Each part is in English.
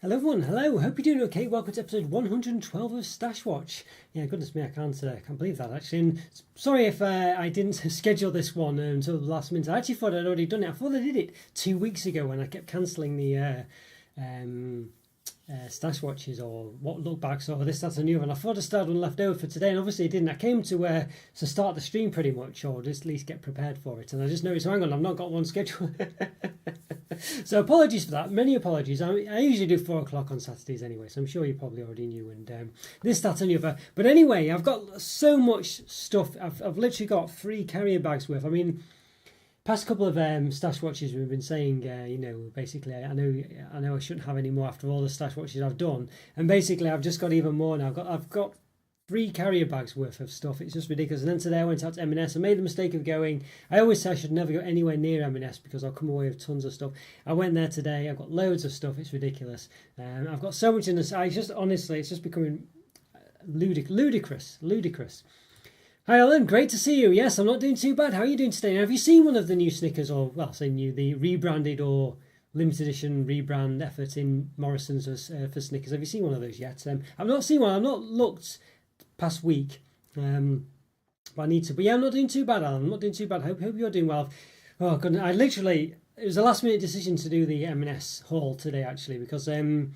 Hello everyone, hello, hope you're doing okay. Welcome to episode 112 of Stash Watch. Yeah, goodness me, I can't believe that actually. And sorry if I didn't schedule this one until the last minute. I actually thought I'd already done it. I thought I did it 2 weeks ago when I kept cancelling the stash watches or what look backs or this, that's a new one. I thought I started one left over for today, and obviously I didn't. I came to start the stream pretty much, or just at least get prepared for it, and I just noticed, hang on, I've not got one scheduled. So apologies for that, many apologies. I usually do 4 o'clock on Saturdays anyway, so I'm sure you probably already knew, and this, that and the other. But anyway, I've got so much stuff. I've literally got 3 carrier bags worth. I mean, past couple of stash watches we've been saying, basically I know I shouldn't have any more after all the stash watches I've done, and basically I've just got even more now. I've got 3 carrier bags worth of stuff. It's just ridiculous. And then today I went out to M&S. I made the mistake of going. I always say I should never go anywhere near M&S because I'll come away with tons of stuff. I went there today. I've got loads of stuff. It's ridiculous. I've got so much in this. Honestly, it's just becoming ludicrous. Hi Alan, great to see you. Yes, I'm not doing too bad. How are you doing today? Now, have you seen one of the new Snickers, or well, say new, the rebranded or limited edition rebrand effort in Morrison's for Snickers? Have you seen one of those yet? I've not seen one. I've not looked past week, but I need to. But yeah, I'm not doing too bad, Alan. I'm not doing too bad. Hope you're doing well. Oh goodness, it was a last minute decision to do the M&S haul today actually, because I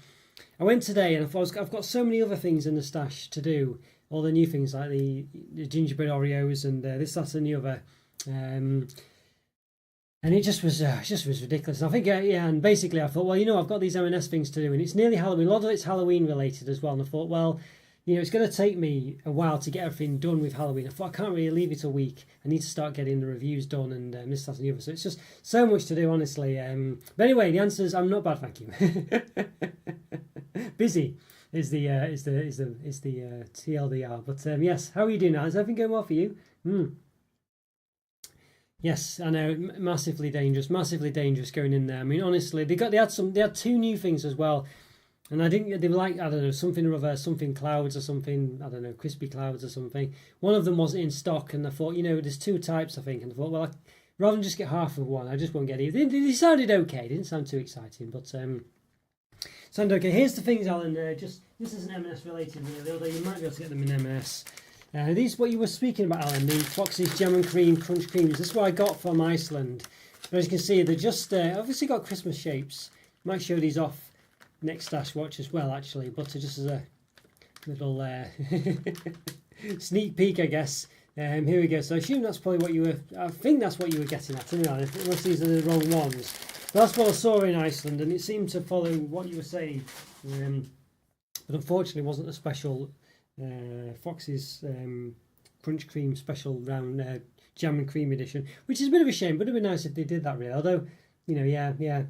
went today and I thought I've got so many other things in the stash to do, all the new things like the gingerbread Oreos and this, that and the other, and it just was ridiculous. And I think and basically I thought, well, I've got these M&S things to do, and it's nearly Halloween. A lot of it's Halloween related as well, and I thought, well, it's going to take me a while to get everything done with Halloween. I thought I can't really leave it a week. I need to start getting the reviews done and this, that, and the other. So it's just so much to do, honestly. But anyway, the answer is I'm not bad, thank you. Busy is the TLDR. But yes, how are you doing now? Is everything going well for you? Yes, I know, massively dangerous going in there. I mean, honestly, they had 2 new things as well. And I think they were like, I don't know, something or other, something clouds or something, I don't know, crispy clouds or something. One of them wasn't in stock, and I thought, there's 2 types, I think. And I thought, well, rather than just get half of one, I just won't get it. They sounded okay. They didn't sound too exciting, but sounded okay. Here's the things, Alan. This isn't M&S related, really, although you might be able to get them in M&S. These what you were speaking about, Alan, the Fox's Jam and Cream Crunch Creams. This is what I got from Iceland. But as you can see, they're just obviously got Christmas shapes. Might show these off next stash watch as well, actually, but just as a little sneak peek, I guess. Here we go. So I assume that's probably what you were. I think that's what you were getting at, unless these are the wrong ones. But that's what I saw in Iceland, and it seemed to follow what you were saying. But unfortunately, it wasn't a special Fox's Crunch Cream special round jam and cream edition, which is a bit of a shame. But it'd be nice if they did that, really. Although, yeah.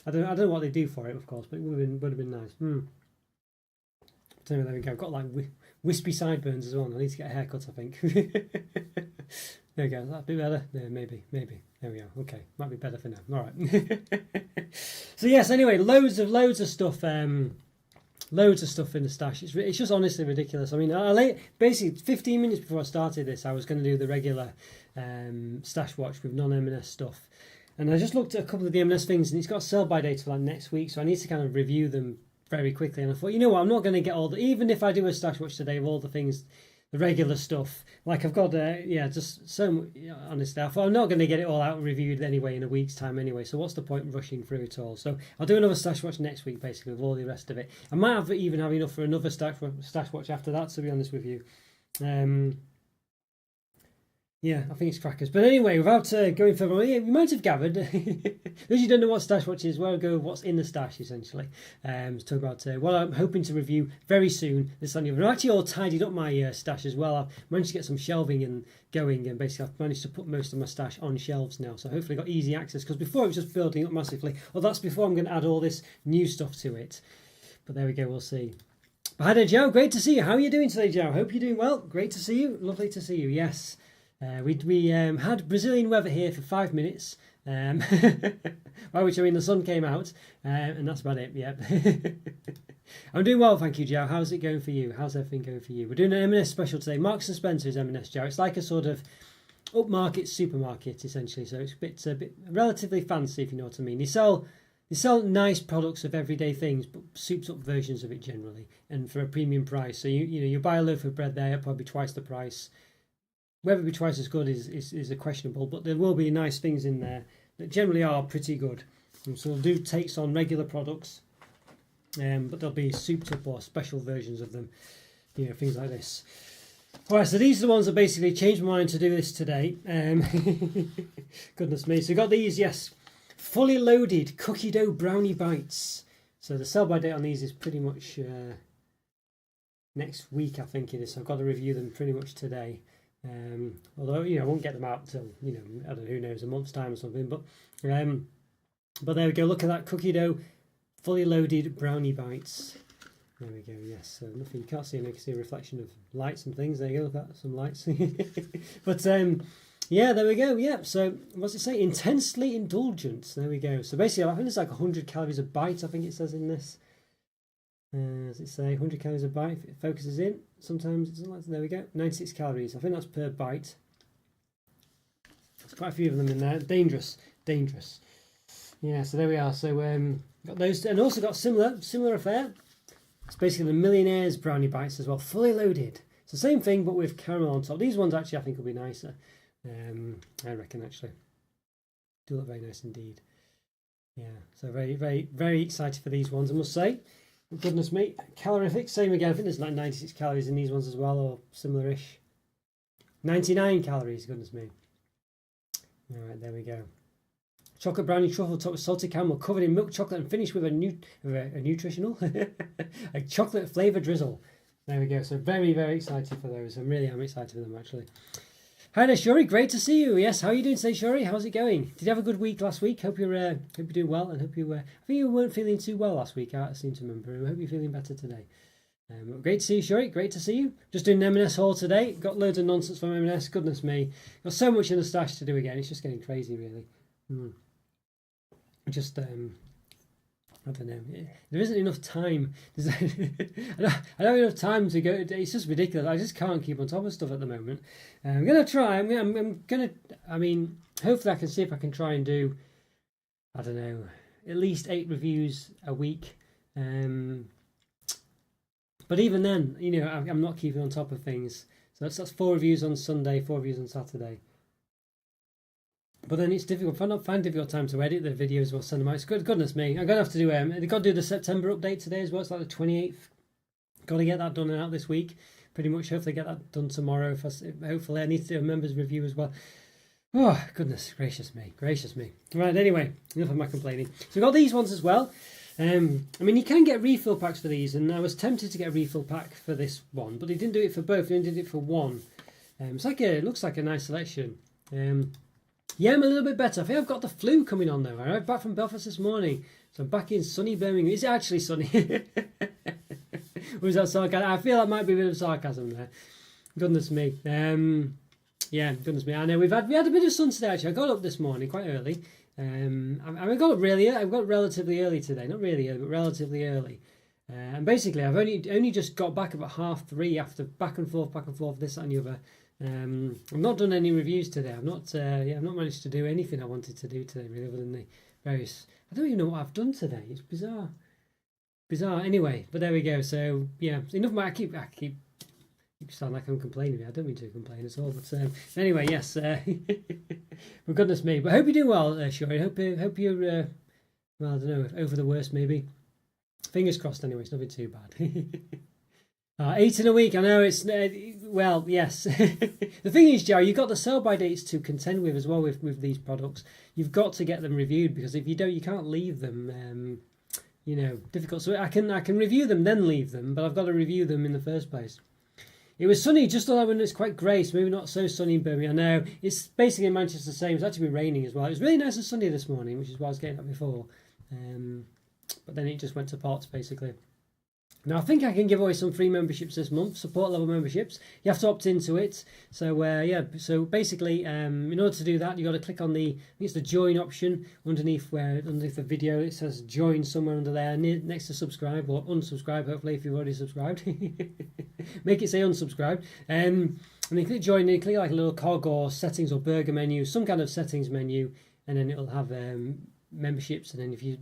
I don't know what they do for it, of course, but it would have been nice. So there we go. I've got like wispy sideburns as well. I need to get a haircut, I think. There we go. That'd be better. Yeah, maybe. There we go. Okay, might be better for now. All right. So yes. Anyway, loads of stuff. Loads of stuff in the stash. It's just honestly ridiculous. I mean, basically 15 minutes before I started this, I was going to do the regular stash watch with non-M&S stuff. And I just looked at a couple of the M&S things, and it's got a sell-by date for like next week, so I need to kind of review them very quickly. And I thought, I'm not going to get even if I do a stash watch today of all the things, the regular stuff, like I've got, just so much, honestly, I thought I'm not going to get it all out and reviewed anyway in a week's time anyway, so what's the point rushing through it all? So I'll do another stash watch next week, basically, with all the rest of it. I might even have enough for another stash watch after that, to be honest with you. Yeah, I think it's crackers. But anyway, without going further on, you might have gathered, if you don't know what stash watch is, where I go, what's in the stash, essentially. To talk about what I'm hoping to review very soon. This on the other. I've actually all tidied up my stash as well. I've managed to get some shelving and going, and basically I've managed to put most of my stash on shelves now. So hopefully I got easy access, because before it was just building up massively. Well, that's before I'm going to add all this new stuff to it. But there we go, we'll see. But hi there, Joe. Great to see you. How are you doing today, Joe? Hope you're doing well. Great to see you. Lovely to see you. Yes. We had Brazilian weather here for 5 minutes, by which I mean the sun came out, and that's about it. Yep. I'm doing well, thank you, Joe. How's it going for you? How's everything going for you? We're doing an M&S special today. Marks and Spencer's M&S, Joe. It's like a sort of upmarket supermarket, essentially. So it's a bit relatively fancy, if you know what I mean. They sell they sell nice products of everyday things, but souped up versions of it generally, and for a premium price. So you buy a loaf of bread there, probably twice the price. Whether it be twice as good is a questionable, but there will be nice things in there that generally are pretty good. And so they'll do takes on regular products, but there'll be souped up or special versions of them, things like this. Alright, so these are the ones that basically changed my mind to do this today. Goodness me. So we got these, yes. Fully loaded cookie dough brownie bites. So the sell by date on these is pretty much next week, I think it is. So I've got to review them pretty much today. Although, I won't get them out till, I don't know, who knows, a month's time or something. But there we go. Look at that cookie dough fully loaded brownie bites. There we go, yes. So nothing, you can't see them, you can see a reflection of lights and things. There you go, look at some lights. But yeah, there we go, yeah. So what's it say? Intensely indulgent. There we go. So basically, I think it's like 100 calories a bite, I think it says in this. Does it say 100 calories a bite? If it focuses in, sometimes it doesn't like that. There we go, 96 calories. I think that's per bite. There's quite a few of them in there. Dangerous. Yeah, so there we are. So got those, and also got similar affair. It's basically the Millionaire's brownie bites as well, fully loaded. It's the same thing, but with caramel on top. These ones actually I think will be nicer. I reckon actually. Do look very nice indeed. Yeah, so very, very, very excited for these ones, I must say. Goodness me. Calorific, same again. I think there's like 96 calories in these ones as well, or similar-ish. 99 calories, goodness me. Alright, there we go. Chocolate brownie truffle topped with salted caramel, covered in milk chocolate and finished with a nutritional, a chocolate flavour drizzle. There we go. So very, very excited for those. I really am excited for them actually. Hi there, Shuri. Great to see you. Yes, how are you doing today, Shuri? How's it going? Did you have a good week last week? Hope you're doing well, and hope you. I think you weren't feeling too well last week. I seem to remember. I hope you're feeling better today. Great to see you, Shuri. Great to see you. Just doing an M&S haul today. Got loads of nonsense from M&S. Goodness me, got so much in the stash to do again. It's just getting crazy, really. Just I don't know. There isn't enough time. I don't have enough time to go. It's just ridiculous. I just can't keep on top of stuff at the moment. I'm gonna try. I'm gonna. I mean, hopefully I can see if I can try and do. I don't know. At least 8 reviews a week. But even then, I'm not keeping on top of things. So that's 4 reviews on Sunday, 4 reviews on Saturday. But then it's difficult. If I not find difficult time to edit the videos or send them out, it's good. Goodness me, I'm gonna have to do. They've got to do the September update today as well. It's like the 28th. Got to get that done and out this week. Pretty much. Hopefully get that done tomorrow. Hopefully I need to do a members review as well. Oh goodness gracious me. Right. Anyway, enough of my complaining. So we've got these ones as well. I mean, you can get refill packs for these, and I was tempted to get a refill pack for this one, but they didn't do it for both. They only did it for one. It looks like a nice selection. Yeah, I'm a little bit better. I think I've got the flu coming on though. I arrived back from Belfast this morning, so I'm back in sunny Birmingham. Is it actually sunny? Was that sarcasm? I feel that might be a bit of sarcasm there. Goodness me. Yeah, goodness me. I know we had a bit of sun today actually. I got up this morning quite early. I got up really. I got relatively early today. Not really early, but relatively early. And basically, I've only just got back about 3:30 after back and forth, this that, and the other. I've not done any reviews today. I've not managed to do anything I wanted to do today, really, other than the various. I don't even know what I've done today. It's bizarre. Anyway, but there we go. So yeah, enough. I keep sound like I'm complaining. I don't mean to complain at all. But anyway, yes. For goodness me. But I hope you do well, Shuri. Hope you're well. I don't know, over the worst maybe. Fingers crossed. Anyway, it's nothing too bad. 8 in a week. I know it's well, yes. The thing is, Jerry, you've got the sell-by dates to contend with as well with these products. You've got to get them reviewed because if you don't, you can't leave them. Difficult. So I can review them then leave them, but I've got to review them in the first place. It was sunny just when it's quite grey, so maybe not so sunny in Birmingham. I know it's basically in Manchester the same. It's actually been raining as well. It was really nice and sunny this morning, which is why I was getting up before. But then it just went to pot basically. Now I think I can give away some free memberships this month, support level memberships. You have to opt into it. So so basically, in order to do that, you got to click on I think it's the join option underneath the video. It says join somewhere under there, next to subscribe or unsubscribe. Hopefully, if you've already subscribed, make it say unsubscribe. And then click join. And you click like a little cog or settings or burger menu, some kind of settings menu, and then it'll have memberships. And then if you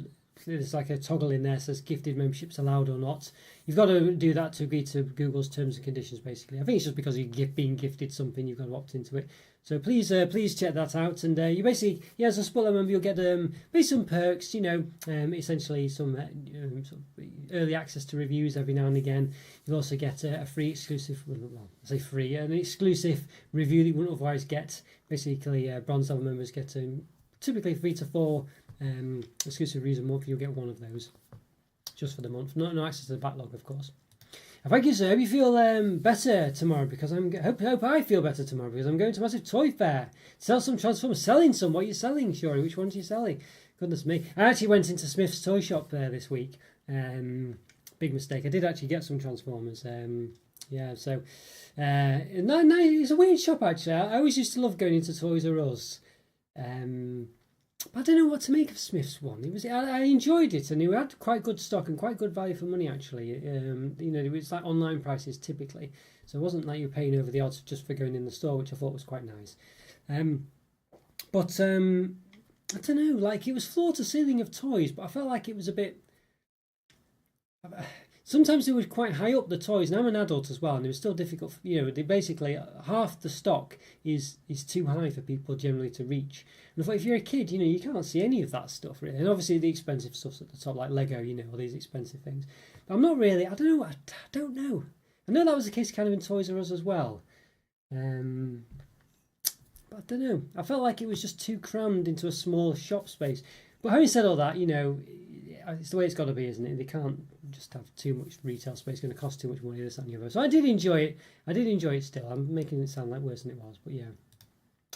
there's like a toggle in there that says gifted memberships allowed or not. You've got to do that to agree to Google's terms and conditions, basically. I think it's just because you're being gifted something, you've got to opt into it. So please check that out. And you basically, as a spoiler member, you'll get basically some perks, essentially some sort of early access to reviews every now and again. You'll also get a free exclusive, well, I say free, an exclusive review that you wouldn't otherwise get. Basically, bronze level members get typically 3 to 4 exclusive reviews a month. You'll get one of those just for the month. No access to the backlog, of course. Thank you, sir. Hope you feel better tomorrow, because hope I feel better tomorrow, because I'm going to a massive toy fair. Sell some Transformers. Selling some. What are you selling, Shuri? Which ones are you selling? Goodness me. I actually went into Smith's toy shop there this week. Big mistake. I did actually get some Transformers. No, it's a weird shop, actually. I always used to love going into Toys R Us. I don't know what to make of Smith's one. I enjoyed it, and it had quite good stock and quite good value for money, actually. It was like online prices typically, so it wasn't like you were paying over the odds just for going in the store, which I thought was quite nice. I don't know, like it was floor to ceiling of toys, but I felt like it was a bit. Sometimes they were quite high up, the toys, and I'm an adult as well, and it was still difficult. They basically half the stock is too high for people generally to reach. And I thought, if you're a kid, you can't see any of that stuff really. And obviously the expensive stuff's at the top, like Lego, all these expensive things. But I'm not really. I don't know. I know that was the case kind of in Toys R Us as well. But I don't know. I felt like it was just too crammed into a small shop space. But having said all that, it's the way it's got to be, isn't it? They can't just have too much retail space. It's going to cost too much money, this, that, and the other. So I did enjoy it. Still. I'm making it sound like worse than it was, but yeah.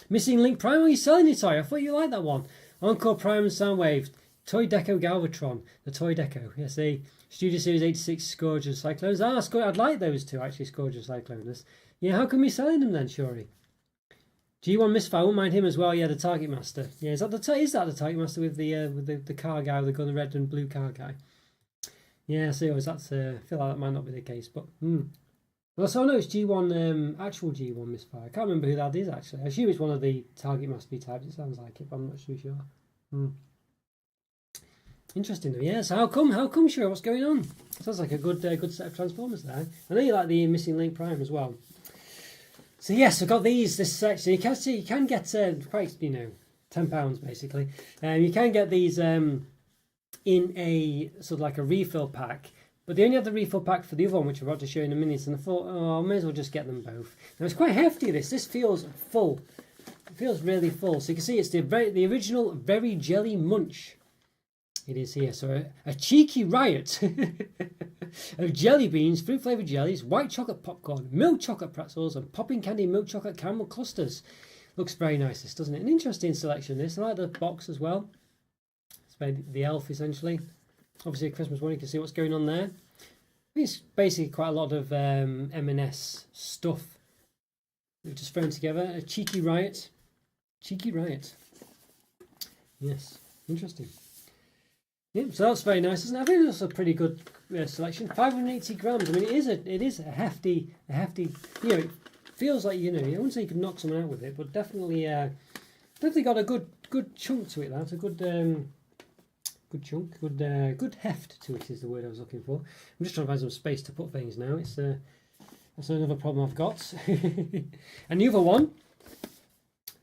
Missing Link Prime, are you selling it, toy? I thought you liked that one. Encore Prime and Soundwave. Toy Deco Galvatron. The Toy Deco. Yes, the Studio Series 86 Scourge and Cyclones. I'd like those two, actually, Scourge and Cyclonus. Yeah, how come you're selling them then, Shuri? G1 Misfire, I won't mind him as well. Yeah, the Target Master. Yeah, is that the Target Master with the car guy with the red and blue car guy? Yeah, I feel like that might not be the case, but Well, so I know it's G1, actual G1 Misfire. I can't remember who that is actually. I assume it's one of the Target Master types. It sounds like it, but I'm not too sure. Interesting though. Yeah. So how come? Sure, what's going on? Sounds like a good set of Transformers there. I know you like the Missing Link Prime as well. So yes, I've got this section. You can get quite £10 basically. You can get these in a sort of like a refill pack, but they only have the refill pack for the other one, which I'm about to show you in a minute. And I thought, I may as well just get them both. Now it's quite hefty. This feels full. It feels really full. So you can see it's the original Very Jelly Munch. It is here. So a cheeky riot of jelly beans, fruit flavoured jellies, white chocolate popcorn, milk chocolate pretzels, and popping candy milk chocolate caramel clusters. Looks very nice, this, doesn't it? An interesting selection, this. I like the box as well. It's the elf, essentially. Obviously, a Christmas one, you can see what's going on there. It's basically quite a lot of M&S stuff we've just thrown together. A cheeky riot. Cheeky riot. Yes, interesting. Yeah, so that's very nice, isn't it? I think that's a pretty good selection. 580 grams. I mean, it is a hefty. It feels like I wouldn't say you could knock someone out with it, but definitely got a good chunk to it. That's a good chunk, good heft to it is the word I was looking for. I'm just trying to find some space to put things now. That's another problem I've got. And the other one.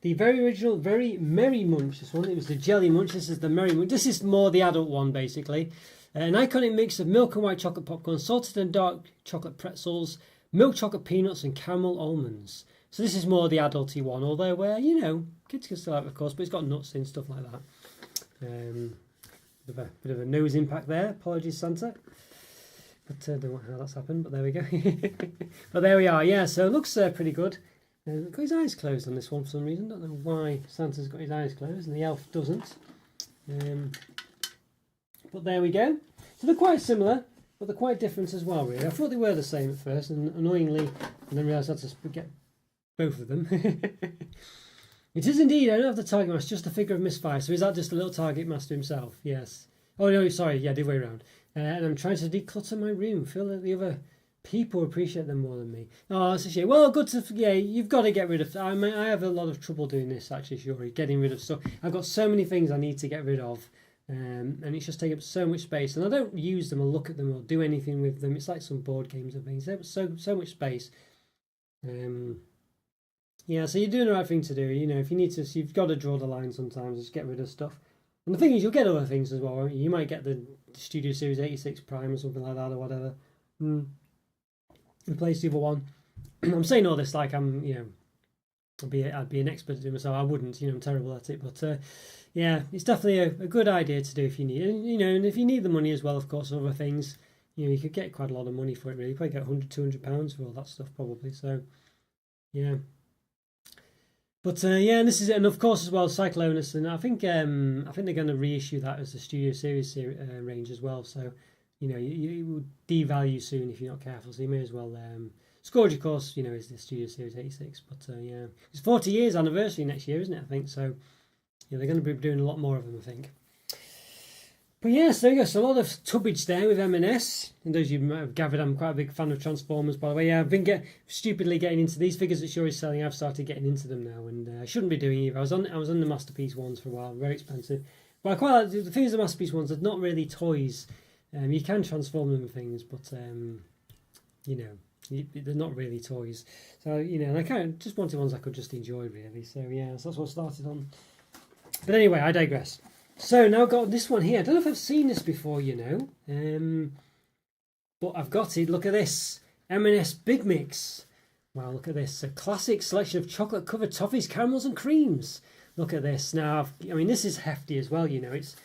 The very original, very Merry Munch, this one. It was the Jelly Munch. This is the Merry Munch. This is more the adult one, basically. An iconic mix of milk and white chocolate popcorn, salted and dark chocolate pretzels, milk chocolate peanuts, and caramel almonds. So this is more the adulty one, although kids can still have it, of course, but it's got nuts in, stuff like that. Bit of a nose impact there. Apologies, Santa. But I don't know how that's happened, but there we go. But there we are, yeah. So it looks pretty good. Got his eyes closed on this one for some reason. Don't know why Santa's got his eyes closed and the elf doesn't. But there we go. So they're quite similar, but they're quite different as well, really. I thought they were the same at first, and annoyingly, and then realised I had to get both of them. It is indeed. I don't have the Target Master, just a figure of Misfire. So is that just a little Target Master himself? Yes. Oh no, sorry. Yeah, the other way around. And I'm trying to declutter my room. Feel that the other people appreciate them more than me. Oh, that's a shame. Well, good to... Yeah, you've got to get rid of... I have a lot of trouble doing this, actually, Shuri, getting rid of stuff. I've got so many things I need to get rid of. and it's just taking up so much space. And I don't use them or look at them or do anything with them. It's like some board games and things. They have so much space. Yeah, so you're doing the right thing to do. You know, if you need to, so you've got to draw the line sometimes. Just get rid of stuff. And the thing is, you'll get other things as well, won't you? You might get the Studio Series 86 Prime or something like that or whatever. Replace the other one. I'm saying all this like I'm, you know, I'd be an expert at doing myself. I wouldn't, you know, I'm terrible at it. But yeah, it's definitely a good idea to do if you need it. And, you know, and if you need the money as well, of course, other things, you know, you could get quite a lot of money for it, really. You probably get £100, £200 for all that stuff, probably. So, yeah. But yeah, and this is it. And of course, as well, Cyclonus. And I think they're going to reissue that as the Studio Series range as well. So, you know, you would devalue soon if you're not careful. So you may as well. Scourge, of course, you know, is the Studio Series 86. But yeah, it's 40 years anniversary next year, isn't it? I think so. Yeah, they're going to be doing a lot more of them, I think. But yes, there you go. So a lot of tubbage there with M&S. And those of you might have gathered, I'm quite a big fan of Transformers, by the way. Yeah, I've been stupidly getting into these figures that Shuri's selling. I've started getting into them now, and I shouldn't be doing either. I was on the Masterpiece ones for a while, very expensive. But I quite like the things. The Masterpiece ones are not really toys. You can transform them and things, but you know, they're not really toys. So you know, and I kind of just wanted ones I could just enjoy, really. So yeah, so that's what I started on. But anyway, I digress. So now I've got this one here. I don't know if I've seen this before, you know. But I've got it. Look at this. M&S Big Mix. Wow, look at this. A classic selection of chocolate-covered toffees, caramels and creams. Look at this. Now, I mean, this is hefty as well, you know. It's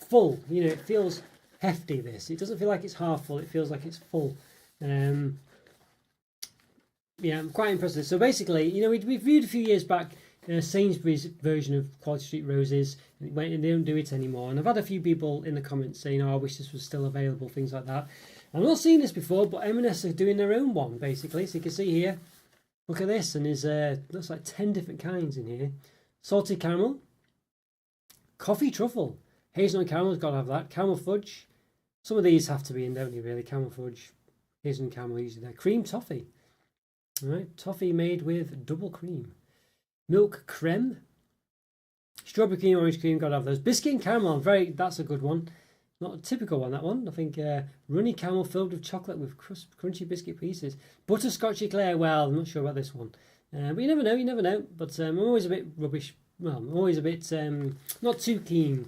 full. You know, it feels hefty, this. It doesn't feel like it's half full. It feels like it's full. Yeah, I'm quite impressed with this. So basically, you know, we reviewed a few years back Sainsbury's version of Quality Street Roses, and they don't do it anymore. And I've had a few people in the comments saying, "Oh, I wish this was still available," things like that. I've not seen this before, but M&S are doing their own one basically. So you can see here, look at this, and there's looks like 10 different kinds in here: salted caramel, coffee truffle, hazelnut caramel, got to have that. Caramel fudge. Some of these have to be in, don't they? Really, caramel fudge, hazelnut caramel usually there. Cream toffee. All right, toffee made with double cream. Milk creme, strawberry cream, orange cream, gotta have those. Biscuit and caramel, that's a good one. Not a typical one, that one. I think runny caramel filled with chocolate with crunchy biscuit pieces. Butterscotch eclair, well, I'm not sure about this one. But you never know. But I'm always a bit rubbish. Well, I'm always a bit not too keen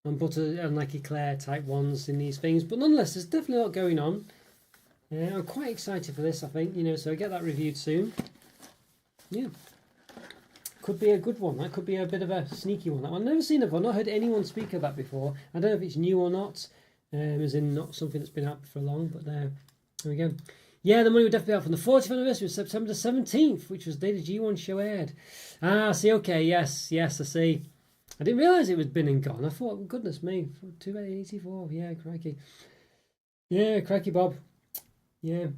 on butter and like eclair type ones in these things. But nonetheless, there's definitely a lot going on. I'm quite excited for this, I think. You know, so I get that reviewed soon. Yeah. Could be a good one. That could be a bit of a sneaky one. That one I've never seen it before. Not heard anyone speak of that before. I don't know if it's new or not, as in not something that's been out for long. But there we go. Yeah, the money would definitely be out from the 40th anniversary of September the 17th, which was the day the G1 show aired. Ah, see, okay, yes, I see. I didn't realise it was been and gone. I thought, goodness me, 284. Yeah, crikey. Yeah, crikey, Bob. Yeah,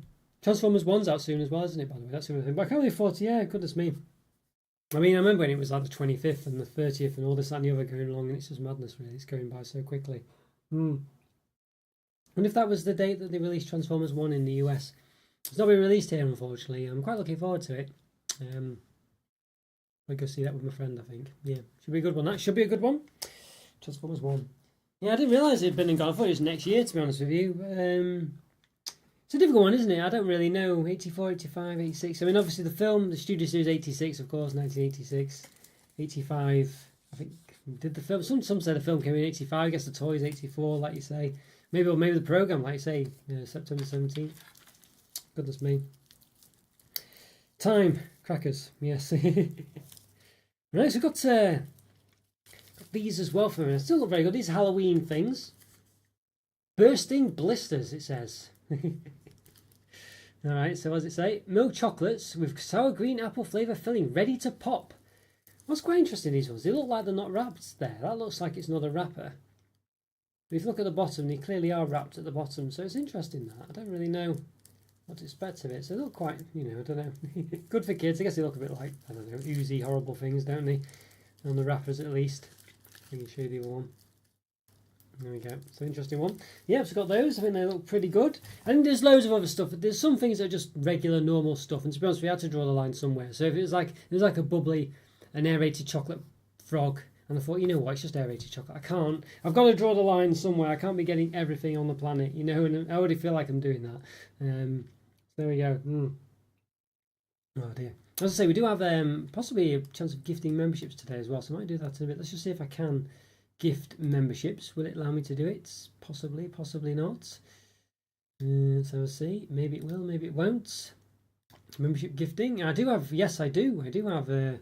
Transformers 1's out soon as well, isn't it? By the way, that's the other thing. But I can't believe 40. Yeah, goodness me. I mean, I remember when it was like the 25th and the 30th and all this, that and the other going along, and it's just madness, really. It's going by so quickly. And if that was the date that they released Transformers 1 in the US, it's not been released here, unfortunately. I'm quite looking forward to it. I'll go see that with my friend, I think. Yeah, should be a good one. That should be a good one. Transformers 1. Yeah, I didn't realise it had been and gone. I thought it was next year, to be honest with you. It's a difficult one, isn't it? I don't really know. 84, 85, 86. I mean, obviously the film, the Studio Series 86, of course, 1986. 85, I think, did the film. Some say the film came in 85. I guess the toys 84, like you say. Maybe the program, like you say, September 17th. Goodness me. Time. Crackers. Yes. Right, so we've got these as well for me. Still look very good. These are Halloween things. Bursting blisters, it says. Alright, so what does it say? Milk chocolates with sour green apple flavour filling ready to pop. What's quite interesting, these ones, they look like they're not wrapped there. That looks like it's not a wrapper. But if you look at the bottom, they clearly are wrapped at the bottom, so it's interesting that. I don't really know what to expect of it. So they look quite, I don't know. Good for kids. I guess they look a bit like, I don't know, oozy, horrible things, don't they? On the wrappers at least. I can show you the other one. There we go. It's an interesting one. Yeah, so got those. I think they look pretty good. I think there's loads of other stuff. There's some things that are just regular, normal stuff. And to be honest, we had to draw the line somewhere. So if it was like a bubbly, an aerated chocolate frog, And I thought, you know what, it's just aerated chocolate. I've got to draw the line somewhere. I can't be getting everything on the planet, you know, and I already feel like I'm doing that. There we go. Oh dear. As I say, we do have possibly a chance of gifting memberships today as well, so I might do that in a bit. Let's just see if I can gift memberships. Will it allow me to do it? Possibly, possibly not. So we'll see. Maybe it will, maybe it won't. Membership gifting. I do have, yes, I do have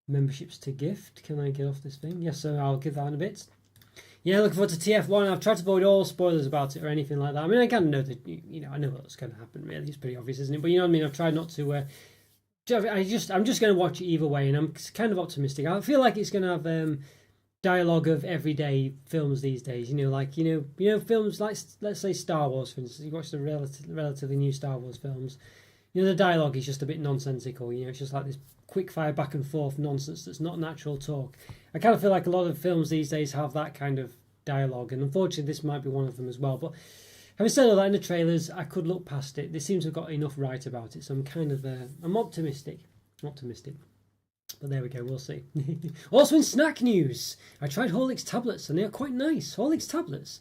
memberships to gift. Can I get off this thing? Yes, so I'll give that in a bit. Yeah, looking forward to TF1. I've tried to avoid all spoilers about it or anything like that. I mean, I kind of know that, you know, I know what's going to happen, really. It's pretty obvious, isn't it? But you know what I mean? I've tried not to... I'm just going to watch it either way, and I'm kind of optimistic. I feel like it's going to have dialogue of everyday films these days. You know, like you know films like, let's say, Star Wars, for instance. You watch the relatively new Star Wars films. You know, the dialogue is just a bit nonsensical. You know, it's just like this quick fire back and forth nonsense that's not natural talk. I kind of feel like a lot of films these days have that kind of dialogue, and unfortunately, this might be one of them as well. But having said all that, in the trailers, I could look past it. They seem to have got enough right about it, so I'm kind of I'm optimistic. But there we go, we'll see. Also in snack news, I tried Horlicks tablets, and they are quite nice. Horlicks tablets.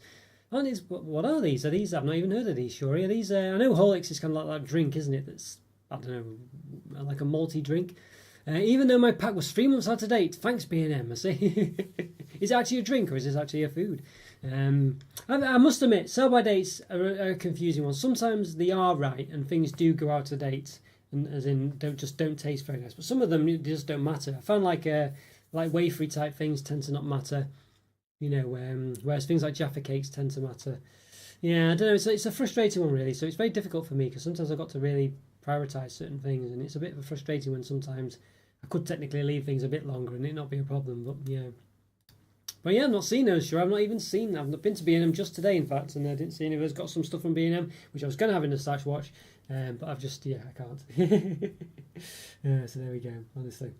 Aren't these, what are these? Are these? I've not even heard of these, sure. Are these? I know Horlicks is kind of like that drink, isn't it? That's, I don't know, like a malty drink. Even though my pack was 3 months out of date, thanks B&M, I say. Is it actually a drink or is this actually a food? I must admit, sell-by dates are a confusing one. Sometimes they are right and things do go out of date, and as in don't taste very nice. But some of them just don't matter. I found like wafery type things tend to not matter, you know, whereas things like Jaffa cakes tend to matter. Yeah, I don't know. It's a frustrating one really. So it's very difficult for me because sometimes I've got to really prioritise certain things, and it's a bit frustrating when sometimes I could technically leave things a bit longer and it not be a problem. But yeah. But yeah, I've not seen those, sure. I've not even seen them. I've not been to B&M just today, in fact, and I didn't see any of us. Got some stuff from B&M, which I was going to have in the stash watch, but I've just, yeah, I can't. So there we go, honestly.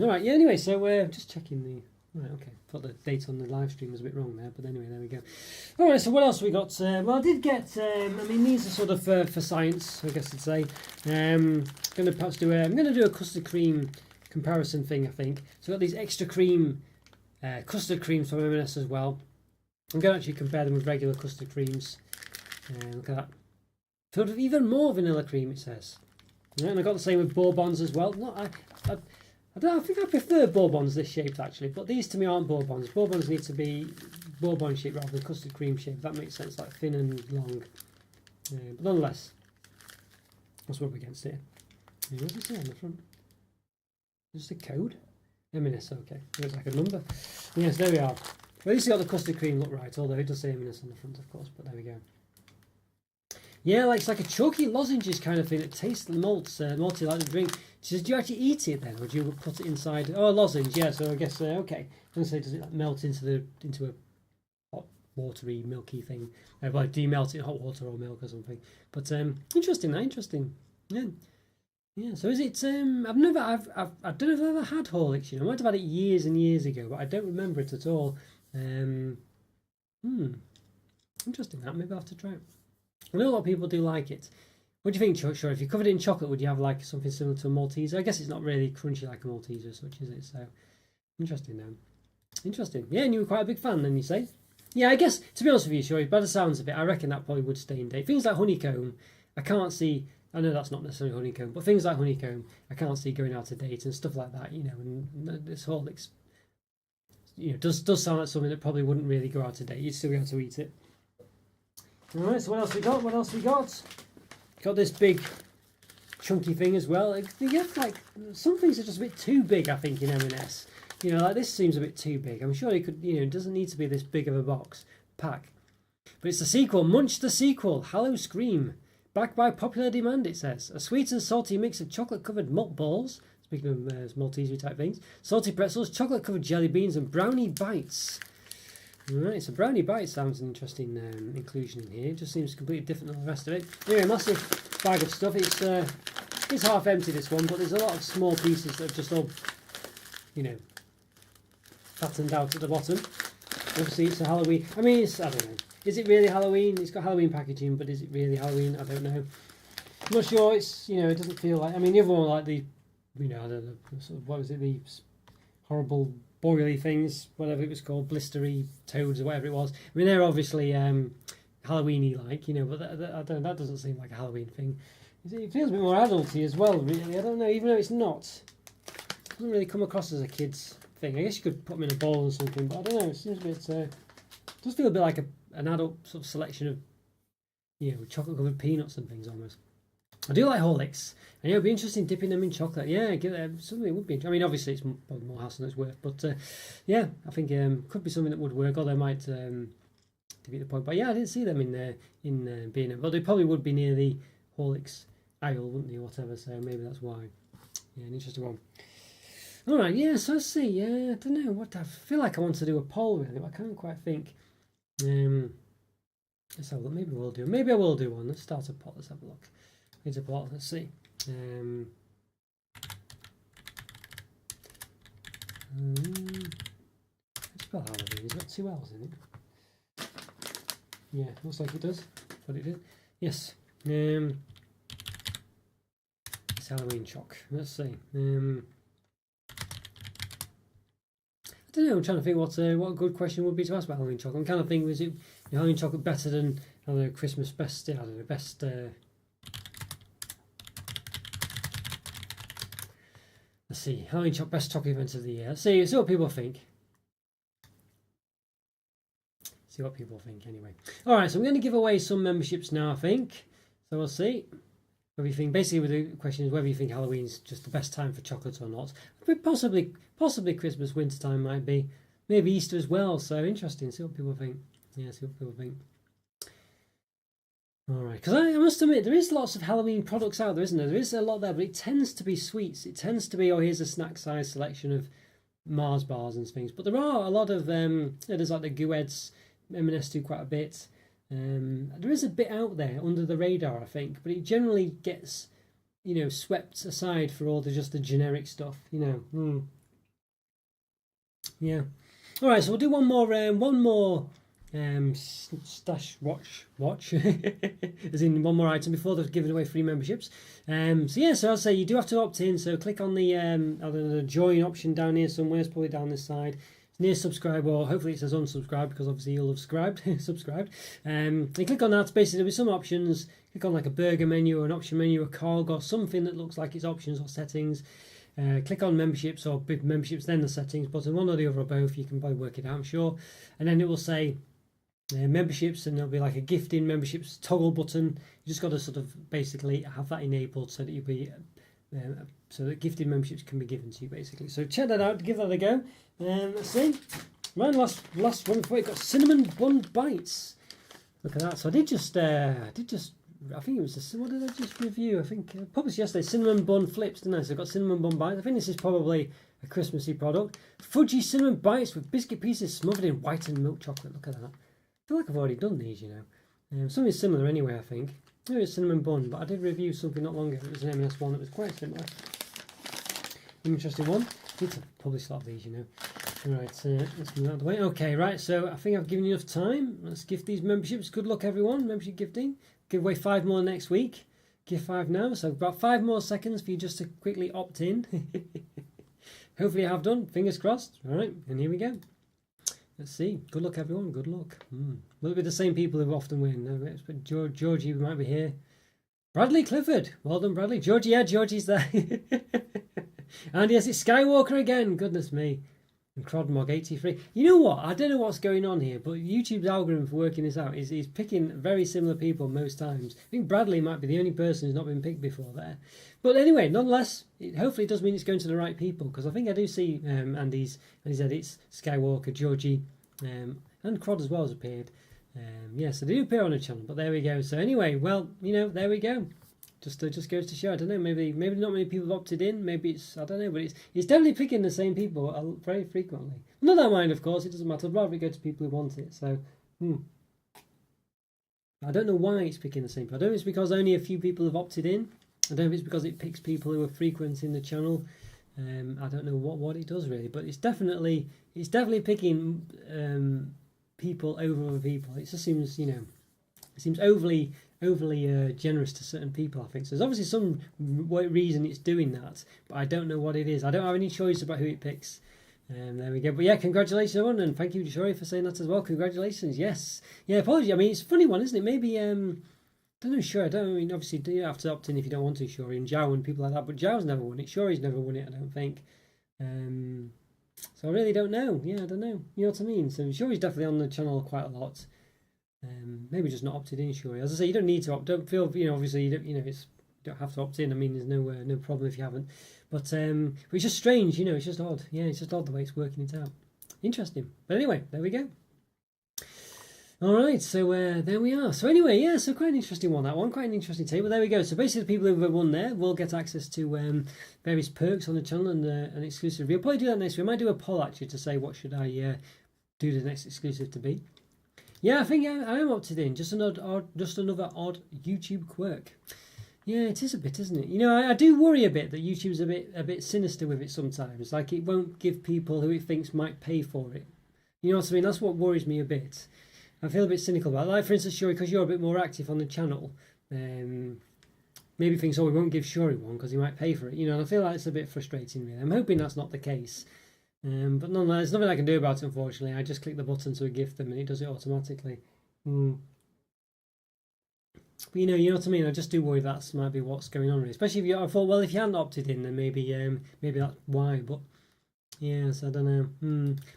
All right, yeah, anyway, so we're just checking the... Right, okay, thought the date on the live stream was a bit wrong there, but anyway, there we go. All right, so what else we got? Well, I did get, I mean, these are sort of for science, I guess I'd say. I'm going to do a custard cream comparison thing, I think. So I've got these extra cream... custard creams from M&S as well. I'm going to actually compare them with regular custard creams. Look at that. Filled with even more vanilla cream, it says. Yeah, and I got the same with bourbons as well. I think I prefer bourbons this shaped actually, but these to me aren't bourbons. Bourbons need to be bourbon shaped rather than custard cream shaped. That makes sense, like thin and long. But nonetheless, that's what we're against here. What does it say on the front? Is this a code? M&S, okay. Looks like a number. Yes, there we are. Well, at least you got the custard cream look right, although it does say M&S on the front, of course, but there we go. Yeah, like it's like a chalky lozenges kind of thing. It tastes malty like the drink. She says, do you actually eat it then, or do you put it inside? Oh, a lozenge, yeah, so I guess, okay. I was going to say, does it like melt into a hot, watery, milky thing? Well, demelt it in hot water or milk or something. But interesting, yeah. Yeah, so is it? I don't know if I've ever had Horlicks. You know, I might have had it years and years ago, but I don't remember it at all. Interesting. That maybe I'll have to try it. I know a lot of people do like it. What do you think, Choc? Sure, if you covered it in chocolate, would you have like something similar to a Malteser? I guess it's not really crunchy like a Malteser, as such, is it? So interesting, though. Interesting. Yeah, and you were quite a big fan, then you say? Yeah, I guess to be honest with you, sure, by the sounds of it, I reckon that probably would stay in date. Things like honeycomb, I can't see. I know that's not necessarily honeycomb, but things like honeycomb, I can't see going out of date and stuff like that, you know. And this Horlicks, you know, does sound like something that probably wouldn't really go out of date. You'd still be able to eat it. All right, so what else we got? Got this big chunky thing as well. You get like some things are just a bit too big, I think, in M&S. You know, like this seems a bit too big. I'm sure it could, you know, it doesn't need to be this big of a pack. But it's the sequel, Munch the Sequel, Hallow Scream. Backed by popular demand, it says. A sweet and salty mix of chocolate-covered malt balls, speaking of Malteser type things, salty pretzels, chocolate-covered jelly beans, and brownie bites. Right, so brownie bites sounds an interesting inclusion in here. It just seems completely different than the rest of it. Anyway, a massive bag of stuff. It's half empty, this one, but there's a lot of small pieces that have just all, you know, fattened out at the bottom. Obviously, it's a Halloween. I mean, I don't know. Is it really Halloween? It's got Halloween packaging, but is it really Halloween? I don't know. I'm not sure. It's, you know, it doesn't feel like. I mean, the other one, like the, you know, I don't know, sort of, what was it? The horrible boily things, whatever it was called, blistery toads or whatever it was. I mean, they're obviously Halloweeny like, you know, but that doesn't seem like a Halloween thing. It feels a bit more adulty as well, really. I don't know, even though it's not. It doesn't really come across as a kid's thing. I guess you could put them in a bowl or something, but I don't know. It seems a bit. It does feel a bit like an adult sort of selection of, you know, chocolate covered peanuts and things almost. I do like Horlicks, and it'd be interesting dipping them in chocolate. Yeah, something it would be. I mean, obviously it's probably more hassle than it's worth, but yeah, I think could be something that would work. Although I might defeat the point. But yeah, I didn't see them in B&M, but they probably would be near the Horlicks aisle, wouldn't they, or whatever? So maybe that's why. Yeah, an interesting one. All right, yeah. So let's see. Yeah, I don't know what I feel like. I want to do a poll really, but I can't quite think. Let's have a look. Maybe we'll do. Maybe I will do one. Let's start a poll. Let's have a look. Here's a poll. Let's see. Spell Halloween. It's got 2 L's in it. Yeah, looks like it does. But it did. Yes. It's Halloween Choc. Let's see. I don't know. I'm trying to think what a good question would be to ask about Halloween Choc. I'm kind of thinking, is it Halloween Choc better than, I don't know, Christmas best? I don't know, best. Let's see. Halloween Choc best chocolate event of the year. Let's see what people think. See what people think anyway. All right, so I'm going to give away some memberships now, I think. So we'll see. Whether you think, basically, the question is whether you think Halloween's just the best time for chocolate or not. But possibly Christmas, winter time might be. Maybe Easter as well. So interesting. See what people think. Yeah, see what people think. All right, because I must admit, there is lots of Halloween products out there, isn't there? There is a lot there, but it tends to be sweets. It tends to be, oh, here's a snack size selection of Mars bars and things. But there are a lot of, there's like the Gooheads, M&S do quite a bit. There is a bit out there under the radar, I think, but it generally gets, you know, swept aside for all just the generic stuff, you know. Yeah. All right, so we'll do one more stash watch as in one more item before they've given away free memberships. So I'll say you do have to opt in, so click on the I don't know, the join option down here somewhere. It's probably down this side. It's near subscribe, or hopefully it says unsubscribe, because obviously you'll have subscribed. You click on that. Basically there'll be some options. Click on like a burger menu or an option menu, a cog, or something that looks like it's options or settings. Click on memberships or big memberships, then the settings button, one or the other or both. You can probably work it out, I'm sure. And then it will say memberships, and there'll be like a gifting memberships toggle button. You just got to sort of basically have that enabled so that you'll be so that gifted memberships can be given to you, basically. So check that out, give that a go. Let's see. Right, last one before it got cinnamon bun bites. Look at that. So I did just I think it was what did I just review? I think published yesterday, cinnamon bun flips, didn't I? So I've got cinnamon bun bites. I think this is probably a Christmassy product. Fudgy cinnamon bites with biscuit pieces smothered in whitened milk chocolate. Look at that. I feel like I've already done these, you know. Something similar anyway, I think. Maybe it's cinnamon bun, but I did review something not long ago. It was an M&S one that was quite similar. Interesting one. Need to publish a lot of these, you know. Right, let's move out of the way. Okay, right, so I think I've given you enough time. Let's gift these memberships. Good luck, everyone. Membership gifting. Give away 5 more next week. Give 5 now. So about 5 more seconds for you just to quickly opt in. Hopefully I have done. Fingers crossed. All right, and here we go. Let's see. Good luck, everyone. Good luck. Will it be the same people who often win? No, but Georgie might be here. Bradley Clifford. Well done, Bradley. Georgie, yeah, Georgie's there. And yes, it's Skywalker again. Goodness me. And Crodmog 83. You know what? I don't know what's going on here, but YouTube's algorithm for working this out is picking very similar people most times. I think Bradley might be the only person who's not been picked before there. But anyway, nonetheless, hopefully it does mean it's going to the right people, because I think I do see Andy's edits, Skywalker, Georgie, and Crod as well has appeared. Yes, they do appear on the channel, but there we go. So anyway, well, you know, there we go. Just goes to show. I don't know. Maybe not many people have opted in. Maybe it's, I don't know, but it's definitely picking the same people very frequently. Not that I mind, of course. It doesn't matter. I'd rather it go to people who want it. So, I don't know why it's picking the same people. I don't know if it's because only a few people have opted in. I don't know if it's because it picks people who are frequenting the channel. I don't know what it does really, but it's definitely picking people over other people. It just seems, you know, it seems overly generous to certain people, I think. So there's obviously some reason it's doing that, but I don't know what it is. I don't have any choice about who it picks. There we go. But yeah, congratulations everyone, and thank you to Shori for saying that as well. Congratulations. Yes. Yeah, apologies. I mean, it's a funny one, isn't it? Maybe I don't know. Sure, I don't. I mean, obviously, you have to opt in if you don't want to, Shori, and Zhao and people like that. But Zhao's never won it. Shori's never won it. I don't think. So I really don't know. Yeah, I don't know. You know what I mean? So Shori's definitely on the channel quite a lot. Maybe just not opted in, Shori. As I say, you don't need to opt. Don't feel. Obviously, you don't. It's you don't have to opt in. I mean, there's no problem if you haven't. But it's just strange. It's just odd. Yeah, it's just odd the way it's working it out. Interesting. But anyway, there we go. All right, so there we are. So anyway, yeah, so quite an interesting one, that one. Quite an interesting table. There we go. So basically the people who have won there will get access to various perks on the channel and an exclusive review. I'll probably do that next week. I might do a poll, actually, to say what should I do the next exclusive to be. Yeah, I think I am opted in. Just another odd YouTube quirk. Yeah, it is a bit, isn't it? I do worry a bit that YouTube's a bit sinister with it sometimes. Like, it won't give people who it thinks might pay for it. You know what I mean? That's what worries me a bit. I feel a bit cynical about it. Like, for instance, Shuri, because you're a bit more active on the channel, maybe thinks, we won't give Shuri one because he might pay for it. And I feel like it's a bit frustrating, really. I'm hoping that's not the case. But nonetheless, there's nothing I can do about it, unfortunately. I just click the button to gift them and it does it automatically. But you know what I mean. I just do worry that might be what's going on, really. Especially if I thought, well, if you hadn't opted in, then maybe that's why. But yes, I don't know.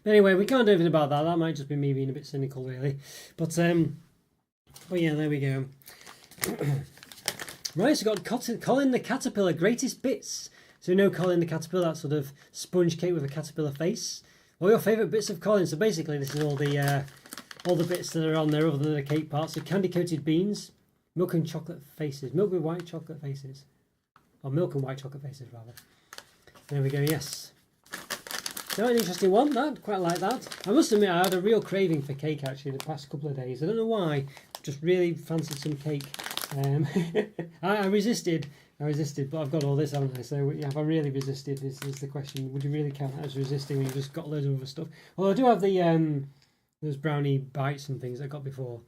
But anyway, we can't do anything about that. That might just be me being a bit cynical, really. But yeah, there we go. Right, so got Colin the Caterpillar greatest bits. So Colin the Caterpillar, that sort of sponge cake with a caterpillar face. What are your favourite bits of Colin? So basically, this is all the bits that are on there other than the cake part. So candy coated beans. Milk and chocolate faces. Milk with white chocolate faces. Or milk and white chocolate faces, rather. There we go, yes. So an interesting one, that. Quite like that. I must admit, I had a real craving for cake, actually, the past couple of days. I don't know why. Just really fancied some cake. I resisted, but I've got all this, haven't I? So, have I really resisted is the question. Would you really count that as resisting when you've just got loads of other stuff? Well, I do have the those brownie bites and things I got before.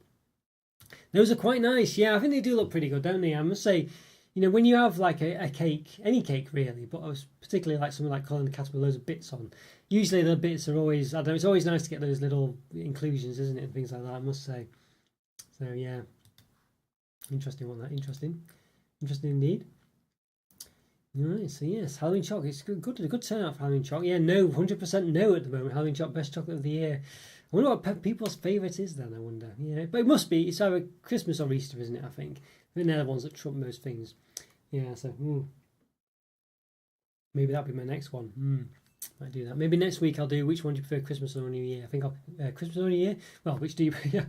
Those are quite nice. Yeah, I think they do look pretty good, don't they? I must say, when you have like a cake, any cake really, but I was particularly like something like Colin the Caterpillar with loads of bits on. Usually the bits are always, I don't know, it's always nice to get those little inclusions, isn't it, and things like that, I must say. So yeah, interesting one, that. Interesting indeed. All right, so yes, Halloween Choc. It's a good turnout for Halloween Choc. Yeah, no, 100% no at the moment. Halloween Choc, best chocolate of the year. I wonder what people's favourite is then, I wonder. Yeah, but it must be. It's either Christmas or Easter, isn't it, I think. I think they're the ones that trump most things. Yeah, so maybe that'll be my next one. Might do that. Maybe next week I'll do which one do you prefer, Christmas or New Year. I think I'll Christmas or New Year. Well, which do you? Yeah,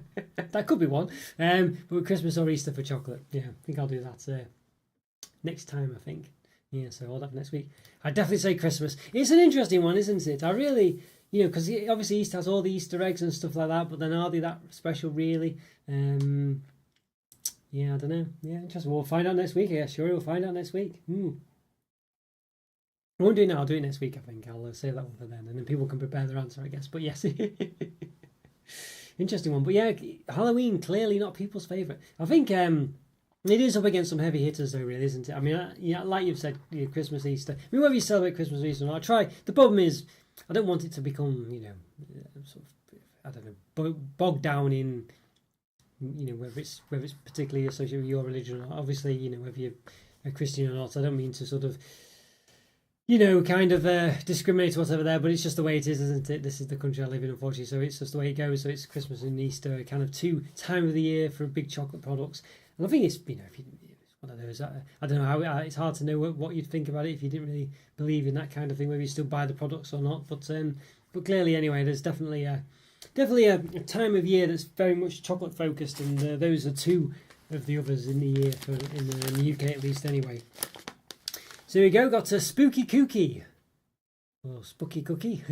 that could be one. But Christmas or Easter for chocolate. Yeah, I think I'll do that next time. I think. Yeah, so all that next week. I'd definitely say Christmas. It's an interesting one, isn't it? I really, because obviously Easter has all the Easter eggs and stuff like that. But then are they that special, really? Yeah, I don't know. Yeah, interesting. We'll find out next week. Yeah, sure, we'll find out next week. I won't do it now. I'll do it next week, I think. I'll save that one for then. And then people can prepare their answer, I guess. But yes. Interesting one. But yeah, Halloween, clearly not people's favourite. I think it is up against some heavy hitters, though, really, isn't it? I mean, like you've said, Christmas, Easter. I mean, whether you celebrate Christmas or Easter or not, I try. The problem is, I don't want it to become, sort of, I don't know, bogged down in, whether it's particularly associated with your religion or not. Obviously, whether you're a Christian or not. I don't mean to sort of, kind of discriminate or whatever there, but it's just the way it is, isn't it? This is the country I live in, unfortunately, so it's just the way it goes. So it's Christmas and Easter, kind of two time of the year for big chocolate products. And I think it's, if you, it's one of those, I don't know how, it's hard to know what you'd think about it if you didn't really believe in that kind of thing, whether you still buy the products or not. But clearly, anyway, there's definitely a time of year that's very much chocolate focused, and those are two of the others in the year, in the UK at least, anyway. So here we go, got a Spooky Cookie. Or Spooky Cookie.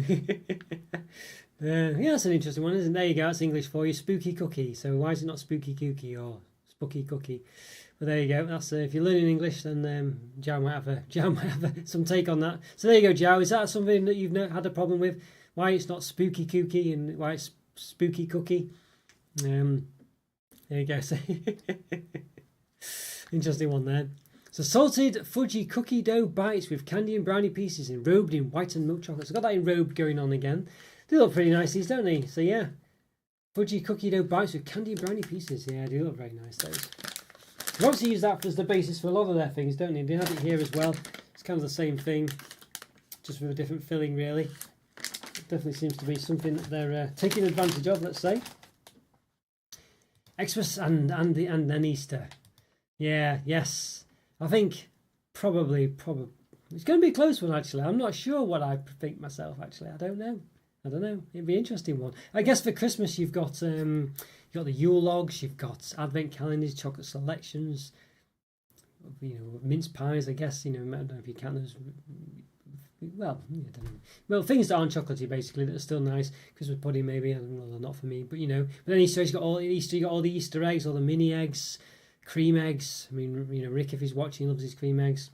Yeah, that's an interesting one, isn't it? There you go, that's English for you, Spooky Cookie. So why is it not Spooky Cookie or Spooky Cookie? But there you go, that's if you're learning English, then Zhao might have some take on that. So there you go, Zhao, is that something that you've had a problem with? Why it's not Spooky Cookie and why it's Spooky Cookie? There you go. So interesting one there. So salted fudgy cookie dough bites with candy and brownie pieces enrobed in white and milk chocolate. So got that enrobed going on again. They look pretty nice, these, don't they? So yeah, fudgy cookie dough bites with candy and brownie pieces. Yeah, they look very nice, those. They obviously use that as the basis for a lot of their things, don't they? They have it here as well. It's kind of the same thing, just with a different filling, really. It definitely seems to be something that they're taking advantage of, let's say. Xmas and then Easter. Yeah, yes. I think probably it's going to be a close one, actually. I'm not sure what I think myself, actually. I don't know. It'd be an interesting one. I guess for Christmas you've got the Yule logs, you've got advent calendars, chocolate selections, mince pies. I guess I don't know if you count those. Well, I don't know. Well, things that aren't chocolatey, basically, that are still nice. Christmas pudding, maybe. I don't know, not for me, but But then Easter, you got all the Easter eggs, all the mini eggs, cream eggs. I mean, Rick, if he's watching, loves his cream eggs.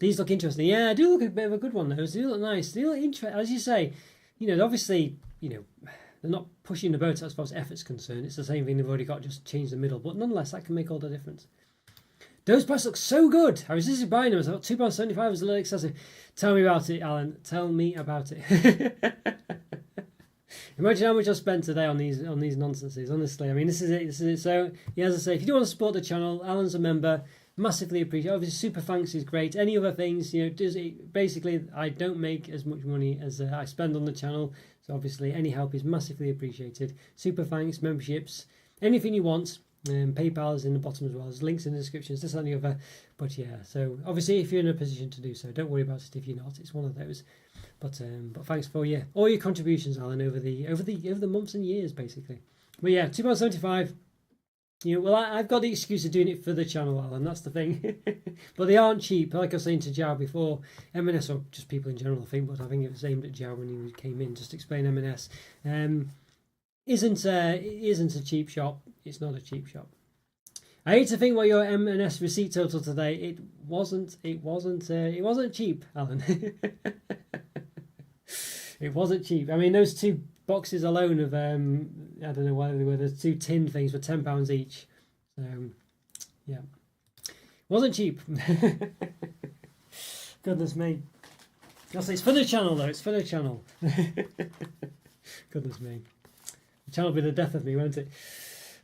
These look interesting. Yeah, I do look a bit of a good one. Those do look nice. They look interesting, as you say. Obviously, they're not pushing the boat as far as effort's concerned. It's the same thing they've already got, just change the middle. But nonetheless, that can make all the difference. Those prices look so good. I was just buying them. I thought £2.75 was a little excessive. Tell me about it, Alan. Tell me about it. Imagine how much I spent today on these nonsenses. Honestly, I mean, this is it. So, yeah, as I say, if you do want to support the channel, Alan's a member. Massively appreciate. Obviously, super thanks is great. Any other things, basically, I don't make as much money as I spend on the channel. So obviously, any help is massively appreciated. Super thanks, memberships, anything you want. PayPal is in the bottom as well. There's links in the descriptions. This and the other. But yeah, so obviously, if you're in a position to do so, don't worry about it if you're not. It's one of those. But thanks for all your contributions, Alan, over the months and years, basically. But yeah, £2.75. Well, I've got the excuse of doing it for the channel, Alan. That's the thing. But they aren't cheap. Like I was saying to Jow before, M&S, or just people in general, I think. But I think it was aimed at Jow when he came in, just to explain M&S. Isn't a cheap shop. It's not a cheap shop. I hate to think what your M&S receipt total today. It wasn't cheap, Alan. It wasn't cheap. I mean, those two boxes alone of I don't know whether they were, the two tin things were £10 each. So yeah, wasn't cheap. Goodness me. It's for the channel though. It's for the channel. Goodness me. The channel will be the death of me, won't it?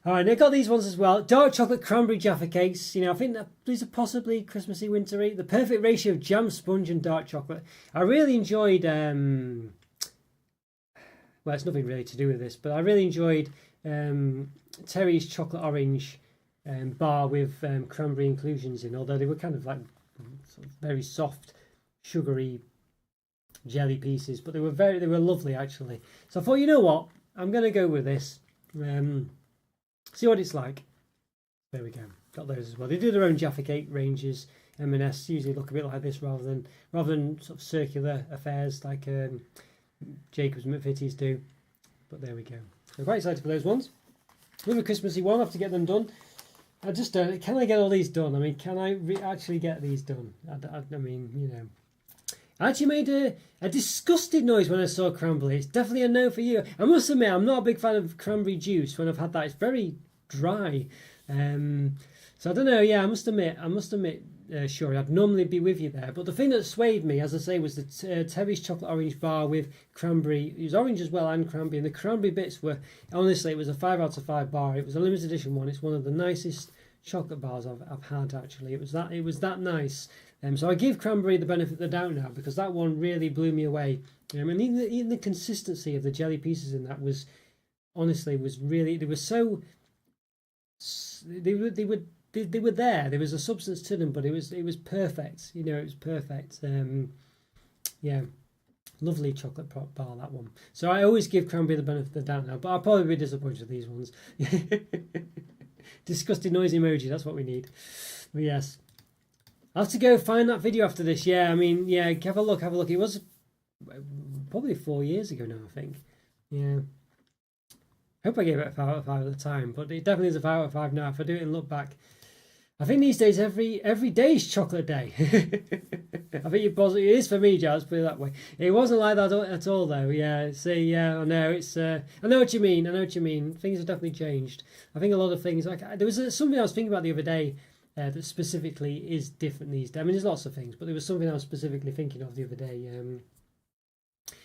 All right, I got these ones as well. Dark chocolate cranberry Jaffa cakes. I think that these are possibly Christmassy, wintry. The perfect ratio of jam, sponge, and dark chocolate. I really enjoyed. Well, it's nothing really to do with this, but I really enjoyed Terry's chocolate orange bar with cranberry inclusions in. Although they were kind of like sort of very soft, sugary jelly pieces, but they were lovely actually. So I thought, you know what, I'm going to go with this. See what it's like. There we go. Got those as well. They do their own Jaffa cake ranges. M&S usually look a bit like this rather than sort of circular affairs like Jacobs and McVitie's do. But there we go. I'm quite excited for those ones. With a Christmassy one, I have to get them done. I just don't. Can I get all these done? I mean, can I actually get these done? I mean, I actually made a disgusted noise when I saw cranberry. It's definitely a no for you. I must admit, I'm not a big fan of cranberry juice when I've had that. It's very dry. So I don't know. Yeah, I must admit, sure, I'd normally be with you there. But the thing that swayed me, as I say, was the Terry's chocolate orange bar with cranberry. It was orange as well and cranberry. And the cranberry bits were, honestly, it was a 5 out of 5 bar. It was a limited edition one. It's one of the nicest chocolate bars I've had, actually. It was that nice. So I give cranberry the benefit of the doubt now, because that one really blew me away. And even the consistency of the jelly pieces in that was, honestly, was really, they were so, they were there. There was a substance to them, but it was perfect. It was perfect. Yeah, lovely chocolate bar, that one. So I always give cranberry the benefit of the doubt now, but I'll probably be disappointed with these ones. Disgusting noise emoji, that's what we need. But yes, I'll have to go find that video after this. Yeah, I mean, yeah, have a look. It was probably 4 years ago now, I think. Yeah. Hope I gave it a 5 out of 5 at the time, but it definitely is a 5 out of 5 now. If I do it and look back, I think these days every day is chocolate day. I think you're positive. It is for me, Giles, put it that way. It wasn't like that at all, though. Yeah, see, yeah, I know. I know what you mean. Things have definitely changed. I think a lot of things, like there was something I was thinking about the other day. that specifically is different these days. I mean, there's lots of things, but there was something I was specifically thinking of the other day.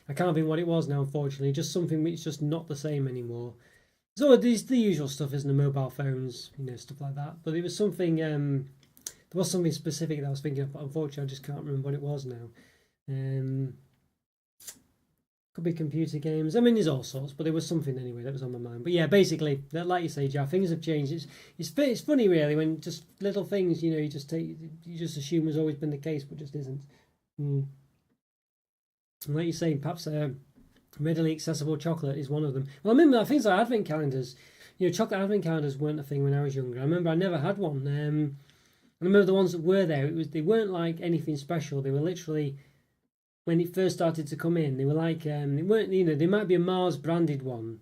I can't think what it was now, unfortunately. Just something which is just not the same anymore. So there's the usual stuff, isn't it? Mobile phones, stuff like that. But it was something. There was something specific that I was thinking of, but unfortunately, I just can't remember what it was now. Could be computer games. I mean, there's all sorts, but there was something anyway that was on my mind. But yeah, basically, like you say, Joe, things have changed. It's funny, really, when just little things, you just assume has always been the case, but just isn't. And like you say, perhaps readily accessible chocolate is one of them. Well, I remember things like advent calendars. Chocolate advent calendars weren't a thing when I was younger. I remember I never had one. I remember the ones that were there. They weren't like anything special. They were literally, when it first started to come in, they were like they weren't. There might be a Mars branded one.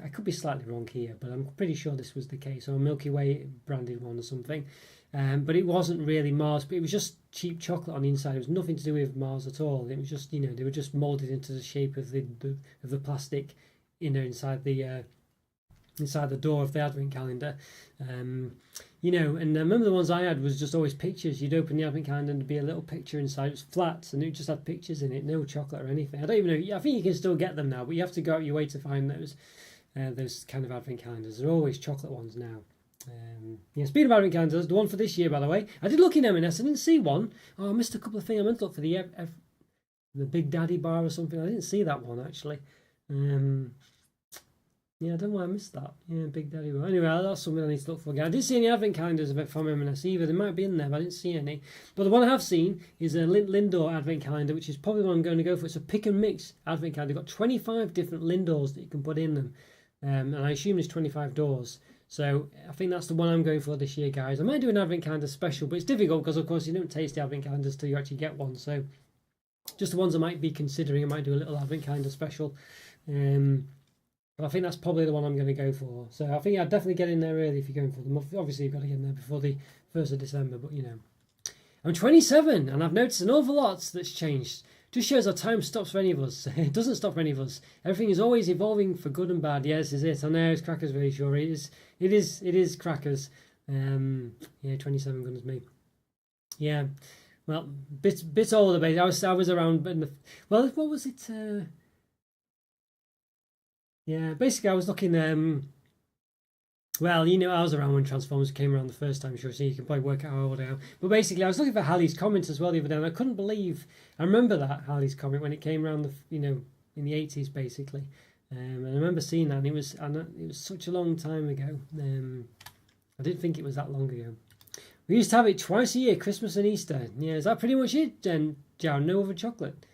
I could be slightly wrong here, but I'm pretty sure this was the case, or a Milky Way branded one or something. But it wasn't really Mars. But it was just cheap chocolate on the inside. It was nothing to do with Mars at all. It was just they were just molded into the shape of the plastic, inside the door of the advent calendar. And I remember the ones I had was just always pictures. You'd open the advent calendar and there'd be a little picture inside. It was flat and it just had pictures in it, no chocolate or anything. I don't even know. I think you can still get them now, but you have to go out your way to find those kind of advent calendars. They're always chocolate ones now. Speaking of advent calendars, the one for this year, by the way, I did look in M&S. I didn't see one. Oh, I missed a couple of things. I meant to look for the Big Daddy bar or something. I didn't see that one actually. Yeah, I don't know why I missed that. Yeah, Big Daddy bar. Anyway, that's something I need to look for again. I didn't see any advent calendars from M&S either. They might be in there, but I didn't see any. But the one I have seen is a Lindor advent calendar, which is probably what I'm going to go for. It's a pick and mix advent calendar. They've got 25 different Lindors that you can put in them. And I assume there's 25 doors. So I think that's the one I'm going for this year, guys. I might do an advent calendar special, but it's difficult because, of course, you don't taste the advent calendars till you actually get one. So just the ones I might be considering, I might do a little advent calendar special. But I think that's probably the one I'm going to go for. So I think I'd definitely get in there early if you're going for them. Obviously, you've got to get in there before the 1st of December, but I'm 27 and I've noticed an awful lot that's changed. Just shows how time stops for any of us. It doesn't stop for any of us. Everything is always evolving for good and bad. Yes, is it? I know it's crackers, very sure. It is crackers. 27, goodness me. Yeah, well, bit older, baby. I was around, but what was it? Yeah, basically I was looking. Well, I was around when Transformers came around the first time, sure, so you can probably work out how old I am. But basically, I was looking for Hallie's comments as well the other day, and I couldn't believe. I remember that Hallie's comment when it came around in the 80s, basically. And I remember seeing that, and it was such a long time ago. I didn't think it was that long ago. We used to have it twice a year, Christmas and Easter. Yeah, is that pretty much it, Joe? No other chocolate.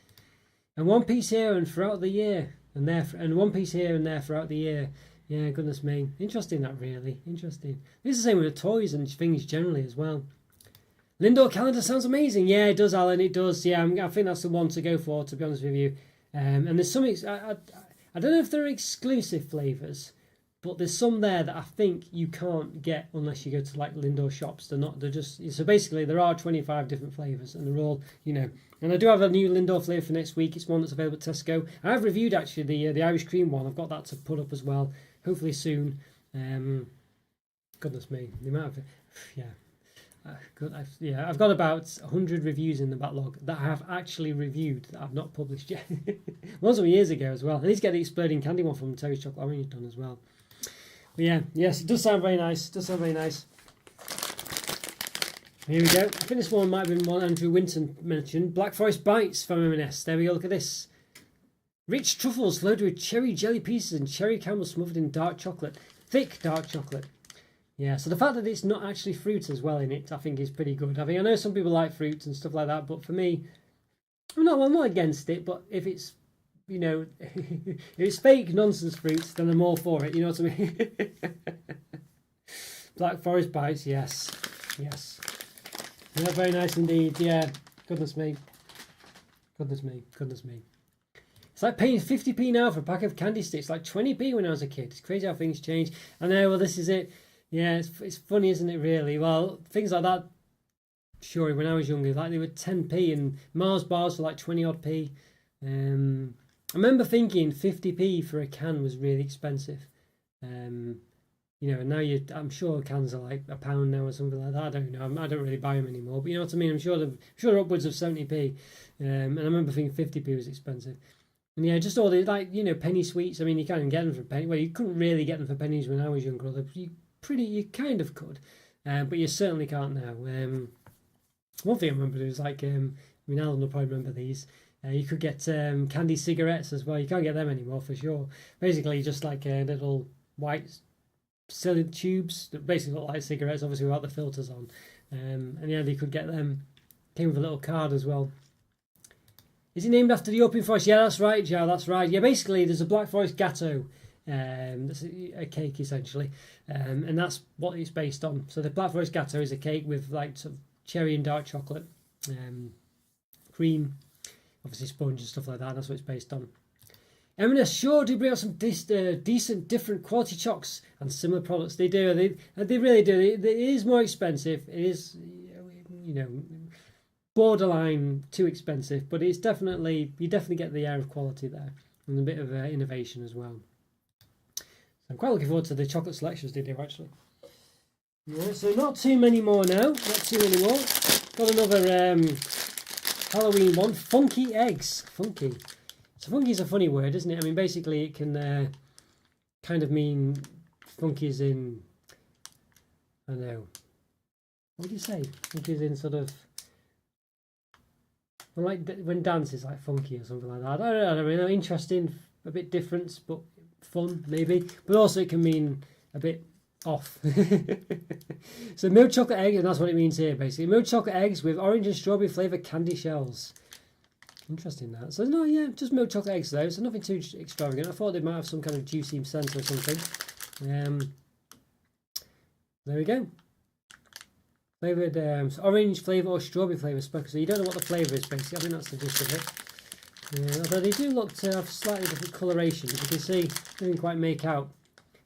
And one piece here and throughout the year, and one piece here and there throughout the year. Yeah, goodness me. Interesting, that, really. Interesting. It's the same with the toys and things generally as well. Lindor calendar sounds amazing. Yeah, it does, Alan. It does. Yeah, I think that's the one to go for, to be honest with you. And there's some... I don't know if they're exclusive flavours, but there's some there that I think you can't get unless you go to, like, Lindor shops. They're just... So basically, there are 25 different flavours, and they're all, And I do have a new Lindor flavour for next week. It's one that's available at Tesco. I have reviewed, actually, the Irish cream one. I've got that to put up as well. Hopefully soon. Goodness me, the amount of I've got about 100 reviews in the backlog that I have actually reviewed that I've not published yet. Ones from years ago as well. I need to get the exploding candy one from Terry's Chocolate Orange done as well. But yeah, yes, it does sound very nice. Here we go. I think this one might have been one Andrew Winton mentioned. Black Forest Bites from M&S. There we go. Look at this. Rich truffles loaded with cherry jelly pieces and cherry caramel smothered in dark chocolate. Thick dark chocolate. Yeah, so the fact that it's not actually fruit as well in it, I think is pretty good. I know some people like fruit and stuff like that, but for me, I'm not against it, but if it's, if it's fake nonsense fruit, then I'm all for it, you know what I mean? Black Forest Bites, yes. Yeah, very nice indeed, yeah. Goodness me. It's like paying 50p now for a pack of candy sticks, like 20p when I was a kid. It's crazy how things change. I know, well, this is it. Yeah, it's funny, isn't it, really? Well, things like that, sure, when I was younger, like they were 10p, and Mars bars were like 20-odd p. I remember thinking 50p for a can was really expensive. And now I'm sure cans are like £1 now or something like that. I don't know. I don't really buy them anymore. But you know what I mean? I'm sure they're upwards of 70p. And I remember thinking 50p was expensive. And yeah, just all the penny sweets. I mean, you can't even get them for penny. Well, you couldn't really get them for pennies when I was younger. You kind of could, but you certainly can't now. One thing I remember was Alan will probably remember these. You could get candy cigarettes as well. You can't get them anymore for sure. Basically, just like little white cylinder tubes that basically look like cigarettes, obviously without the filters on. And yeah, they could get them. Came with a little card as well. Is it named after the open forest? Yeah, that's right, Joe. That's right. Yeah, basically, there's a Black Forest Gatto. That's a cake essentially, and that's what it's based on. So the Black Forest Gatto is a cake with like sort of cherry and dark chocolate, cream, obviously sponge and stuff like that. That's what it's based on. M&S sure do bring out some decent, different quality chocs and similar products. They do. They really do. It is more expensive. It is, borderline too expensive, but you definitely get the air of quality there and a bit of innovation as well. So I'm quite looking forward to the chocolate selections they do actually. Yeah, so not too many more now. Not too many more. Got another Halloween one. Funky eggs. Funky. So funky is a funny word, isn't it? I mean, basically it can kind of mean funky is in, I don't know, what do you say? Funky is in sort of, well, like when dance is like funky or something like that. I don't know, interesting, a bit different, but fun maybe. But also it can mean a bit off. So milk chocolate egg, and that's what it means here basically. Milk chocolate eggs with orange and strawberry flavour candy shells. Interesting that. So no, yeah, just milk chocolate eggs though. So nothing too extravagant. I thought they might have some kind of juicy scent or something. There we go. Flavoured orange flavour or strawberry flavour spoken. So you don't know what the flavour is basically. I think that's the gist of it. Although they do look to have slightly different coloration. You can see, they didn't quite make out.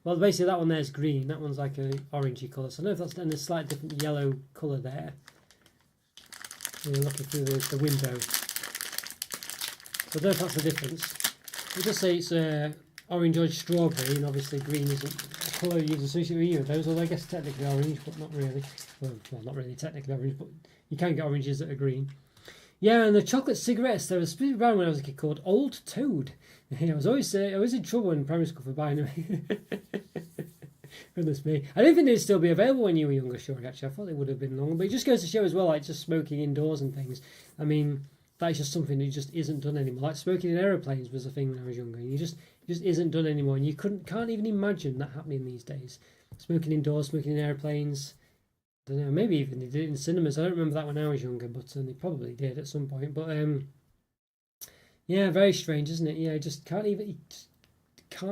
Well, basically that one there is green. That one's like an orangey colour. So I don't know if that's in a slightly different yellow colour there. You're looking through the window. So I don't know if that's the difference. We'll just say it's orange or strawberry, and obviously green isn't a colour you'd associate with either of those, although I guess technically orange, but not really. Well, not really technically orange, but you can get oranges that are green. Yeah, and the chocolate cigarettes, there was a specific brand when I was a kid called Old Toad. I was always in trouble in primary school for buying them. Goodness me. I don't think they'd still be available when you were younger, sure, actually. I thought they would have been longer, but it just goes to show as well, like just smoking indoors and things. I mean, that's just something that just isn't done anymore. Like smoking in aeroplanes was a thing when I was younger. And it just isn't done anymore. And you can't even imagine that happening these days. Smoking indoors, smoking in aeroplanes. I don't know, maybe even they did it in cinemas. I don't remember that when I was younger, but they probably did at some point. But yeah, very strange, isn't it? Yeah, just can't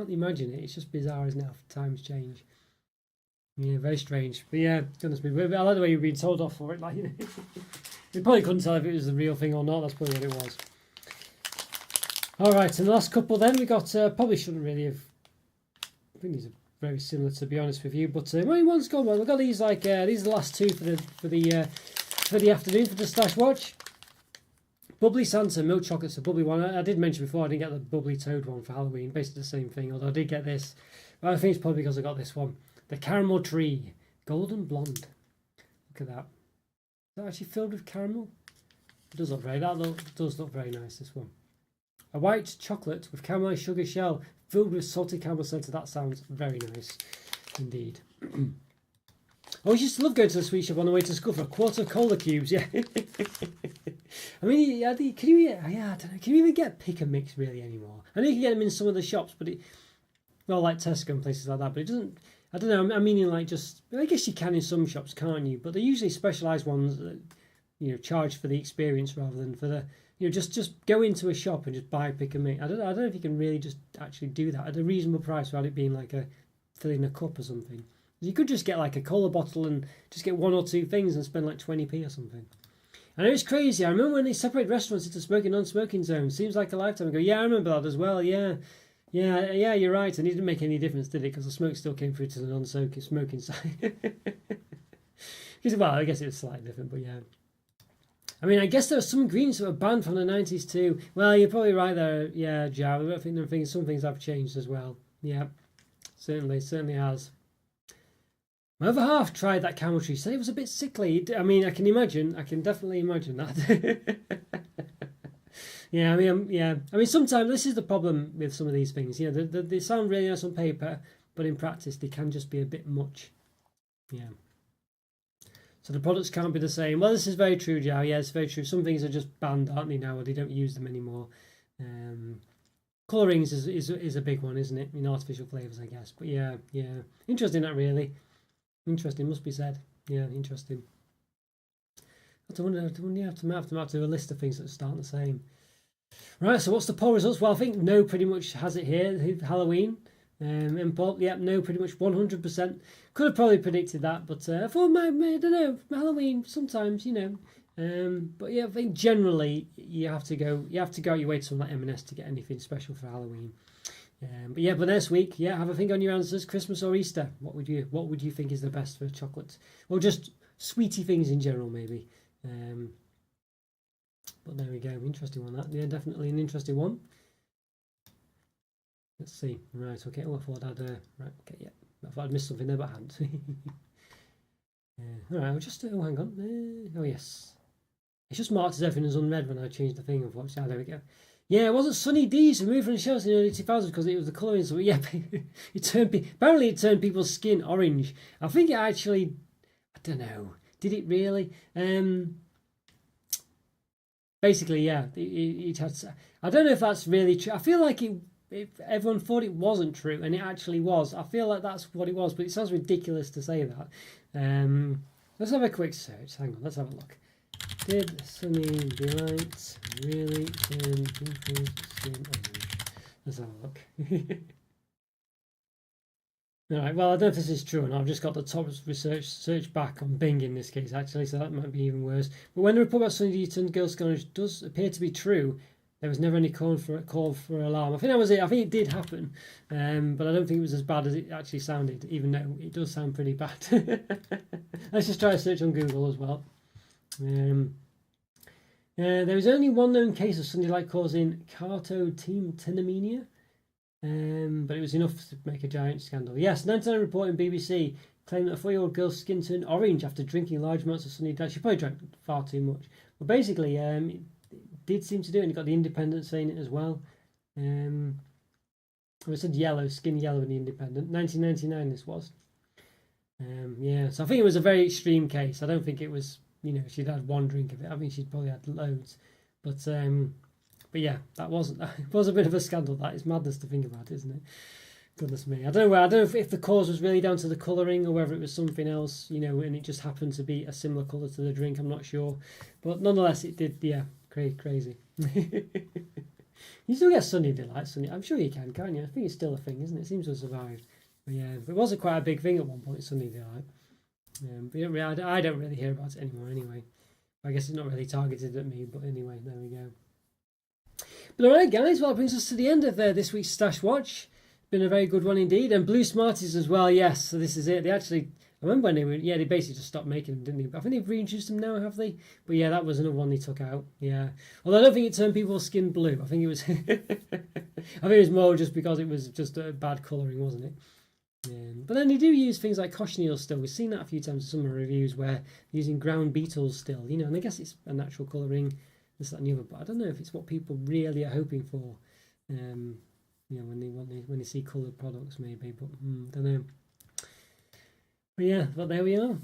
imagine it. It's just bizarre, isn't it? How times change. Yeah, very strange. But yeah, goodness me. I like the way you're being told off for it. Like, you probably couldn't tell if it was the real thing or not. That's probably what it was. All right, and the last couple then we got. Probably shouldn't really have. I think these are very similar, to be honest with you. But one's gone well. We've got these like these are the last two for the afternoon for the Stash Watch. Bubbly Santa milk chocolate's a bubbly one. I did mention before I didn't get the bubbly toad one for Halloween. Basically the same thing. Although I did get this. But I think it's probably because I got this one. The Caramel Tree, golden blonde. Look at that. Is that actually filled with caramel? It does look does look very nice, this one. A white chocolate with caramelized sugar shell filled with salted caramel centre. That sounds very nice indeed. I always used to love going to the sweet shop on the way to school for a quart of cola cubes. Yeah. I mean, can you even get pick and mix really anymore? I know you can get them in some of the shops, but like Tesco and places like that, but it doesn't. I don't know. I'm meaning like just. I guess you can in some shops, can't you? But they're usually specialised ones that charge for the experience rather than for the. Just go into a shop and just buy pick and mix. I don't know if you can really just actually do that at a reasonable price without it being like filling a cup or something. You could just get like a cola bottle and just get one or two things and spend like 20p or something. I know it's crazy. I remember when they separated restaurants into smoking and non-smoking zones. Seems like a lifetime ago. Yeah, I remember that as well. Yeah, you're right. And it didn't make any difference, did it? Because the smoke still came through to the non-smoking side. Well, I guess it was slightly different, but yeah. I mean, I guess there were some ingredients that were banned from the 90s too. Well, you're probably right there. Yeah, Joe. I think some things have changed as well. Yeah, certainly has. My other half tried that camel tree, said it was a bit sickly. I mean, I can definitely imagine that. Yeah, I mean, yeah. I mean, sometimes this is the problem with some of these things. You know, they sound really nice on paper, but in practice they can just be a bit much. Yeah. So the products can't be the same. Well, this is very true, Joe. Yeah, it's very true. Some things are just banned, aren't they now, or they don't use them anymore. Colourings is a big one, isn't it? In artificial flavours, I guess. But yeah, yeah. Interesting, that really. Interesting, must be said. Yeah, interesting. I wonder, you have to do a list of things that start the same. Right, so what's the poll results? Well, I think No pretty much has it here. Halloween. Import, yeah, No pretty much 100%. Could have probably predicted that, but I thought, I don't know, Halloween sometimes, you know. But yeah, I think generally you have to go out your way to some like M&S to get anything special for Halloween. But yeah, but next week, yeah, have a think on your answers. Christmas or Easter? What would you think is the best for chocolate? Or just sweety things in general, maybe. But there we go, interesting one that. Yeah, definitely an interesting one. Let's see. Right, okay. Oh, I thought I'd right, okay, yeah. I thought I'd missed something there, but I hadn't. All right, I'll just hang on. Oh yes, it's just marked as everything is unread when I changed the thing. Unfortunately, there we go. Yeah, it wasn't Sunny D's removed from the shelves in the early 2000s because it was the colouring. So yeah, apparently it turned people's skin orange. I think it actually, I don't know, did it really? Basically, yeah, it had. I don't know if that's really true. I feel like if everyone thought it wasn't true and it actually was. I feel like that's what it was, but it sounds ridiculous to say that. Let's have a quick search. Hang on, let's have a look. Did Sunny Delight really turn people's skin orange? Let's have a look. Alright, well, I don't know if this is true or not. I've just got the top research search back on Bing in this case, actually, so that might be even worse. But when the report about Sunny D turned girls' skin orange does appear to be true, there was never any call for alarm. I think that was it. I think it did happen, but I don't think it was as bad as it actually sounded, even though it does sound pretty bad. Let's just try a search on Google as well. There is only one known case of Sunny Delight causing cartotenemia, but it was enough to make a giant scandal. Yes, 99 report in BBC claimed that a 4-year-old girl's skin turned orange after drinking large amounts of Sunny Delight. She probably drank far too much. But basically, it did seem to do it, and it got the Independent saying it as well. It said yellow, skin yellow in the Independent. 1999 this was. Yeah, so I think it was a very extreme case. I don't think it was, you know, she'd had one drink of it. I think she'd probably had loads. But yeah, it was a bit of a scandal. That is madness to think about, isn't it? Goodness me. I don't know if the cause was really down to the colouring or whether it was something else, you know, and it just happened to be a similar colour to the drink. I'm not sure. But nonetheless, it did, yeah, crazy. You still get Sunny Delight. I'm sure you can you? I think it's still a thing, isn't it? It seems to have survived. But yeah, it was quite a big thing at one point, Sunny Delight. But I don't really hear about it anymore anyway. I guess it's not really targeted at me, but anyway, there we go. But alright guys, well, that brings us to the end of this week's Stash Watch. Been a very good one indeed. And Blue Smarties as well, yes, so this is it. They actually, I remember when they basically just stopped making them, didn't they? But I think they've reintroduced them now, have they? But yeah, that was another one they took out, yeah. Although I don't think it turned people's skin blue. I think it was, I think it was more just because it was just a bad colouring, wasn't it? But then they do use things like cochineal still. We've seen that a few times in some of the reviews where they're using ground beetles still, you know, and I guess it's a natural colouring, this, that and the other, but I don't know if it's what people really are hoping for, you know, when they see coloured products maybe, but don't know. But yeah, but there we are.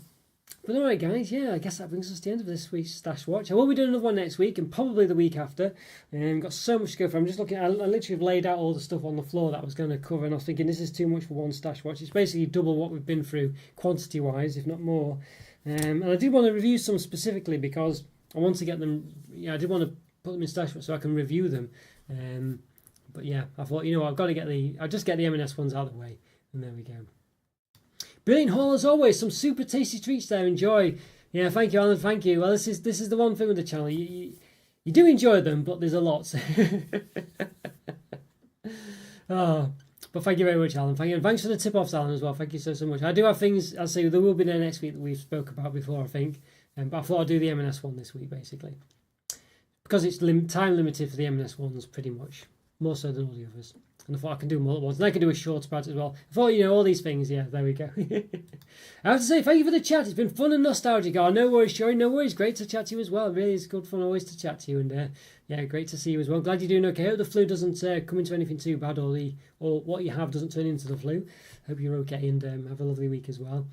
But alright guys, yeah, I guess that brings us to the end of this week's Stash Watch. I will be doing another one next week and probably the week after. Got so much to go for. I'm just looking, I literally have laid out all the stuff on the floor that I was going to cover, and I was thinking this is too much for one Stash Watch. It's basically double what we've been through quantity wise, if not more. And I did want to review some specifically because I want to get them, yeah, I did want to put them in Stash Watch so I can review them. But yeah, I thought, you know what, I'll just get the M&S ones out of the way, and there we go. Brilliant haul as always. Some super tasty treats there. Enjoy. Yeah, thank you, Alan. Thank you. Well, this is the one thing with the channel. You do enjoy them, but there's a lot. Oh, but thank you very much, Alan. Thank you. And thanks for the tip-offs, Alan, as well. Thank you so much. I do have things, I'll say, there will be there next week that we've spoke about before, I think. But I thought I'd do the M&S one this week, basically. Because it's time limited for the M&S ones, pretty much. more so than all the others. And I thought I can do more at once. And I can do a short spread as well. I thought, you know, all these things. Yeah, there we go. I have to say, thank you for the chat. It's been fun and nostalgic. Oh, no worries, Shori. No worries. Great to chat to you as well. Really, it's good fun always to chat to you. And yeah, great to see you as well. Glad you're doing okay. Hope the flu doesn't come into anything too bad, or what you have doesn't turn into the flu. Hope you're okay and have a lovely week as well.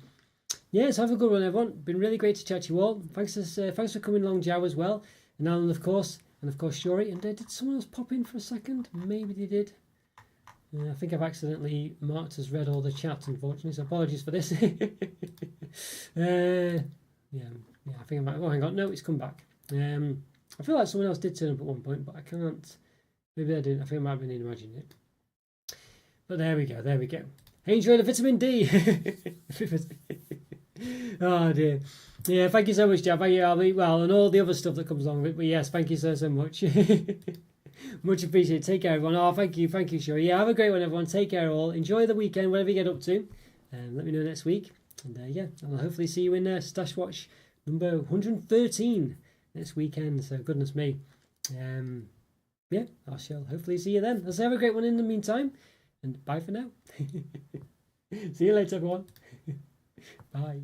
Yes, have a good one, everyone. Been really great to chat to you all. Thanks for coming along, Jow, as well. And Alan, of course, Shori. And did someone else pop in for a second? Maybe they did. I think I've accidentally marked as read all the chat, unfortunately, so apologies for this. Yeah, I think I might. Oh, hang on, no, it's come back. I feel like someone else did turn up at one point, but I can't. Maybe I didn't. I think I might have been imagining it. But there we go. Hey, enjoy the vitamin D. Oh dear. Yeah, thank you so much, Jack. Thank you, Albie. Well, and all the other stuff that comes along with it. But yes, thank you so much. Much appreciated. Take care, everyone. Oh, thank you, sure. Yeah, have a great one, everyone. Take care, all. Enjoy the weekend, whatever you get up to. Let me know next week. And yeah, I'll hopefully see you in Stash Watch number 113 next weekend. So goodness me. Yeah, I shall hopefully see you then. Let's have a great one in the meantime. And bye for now. See you later, everyone. Bye.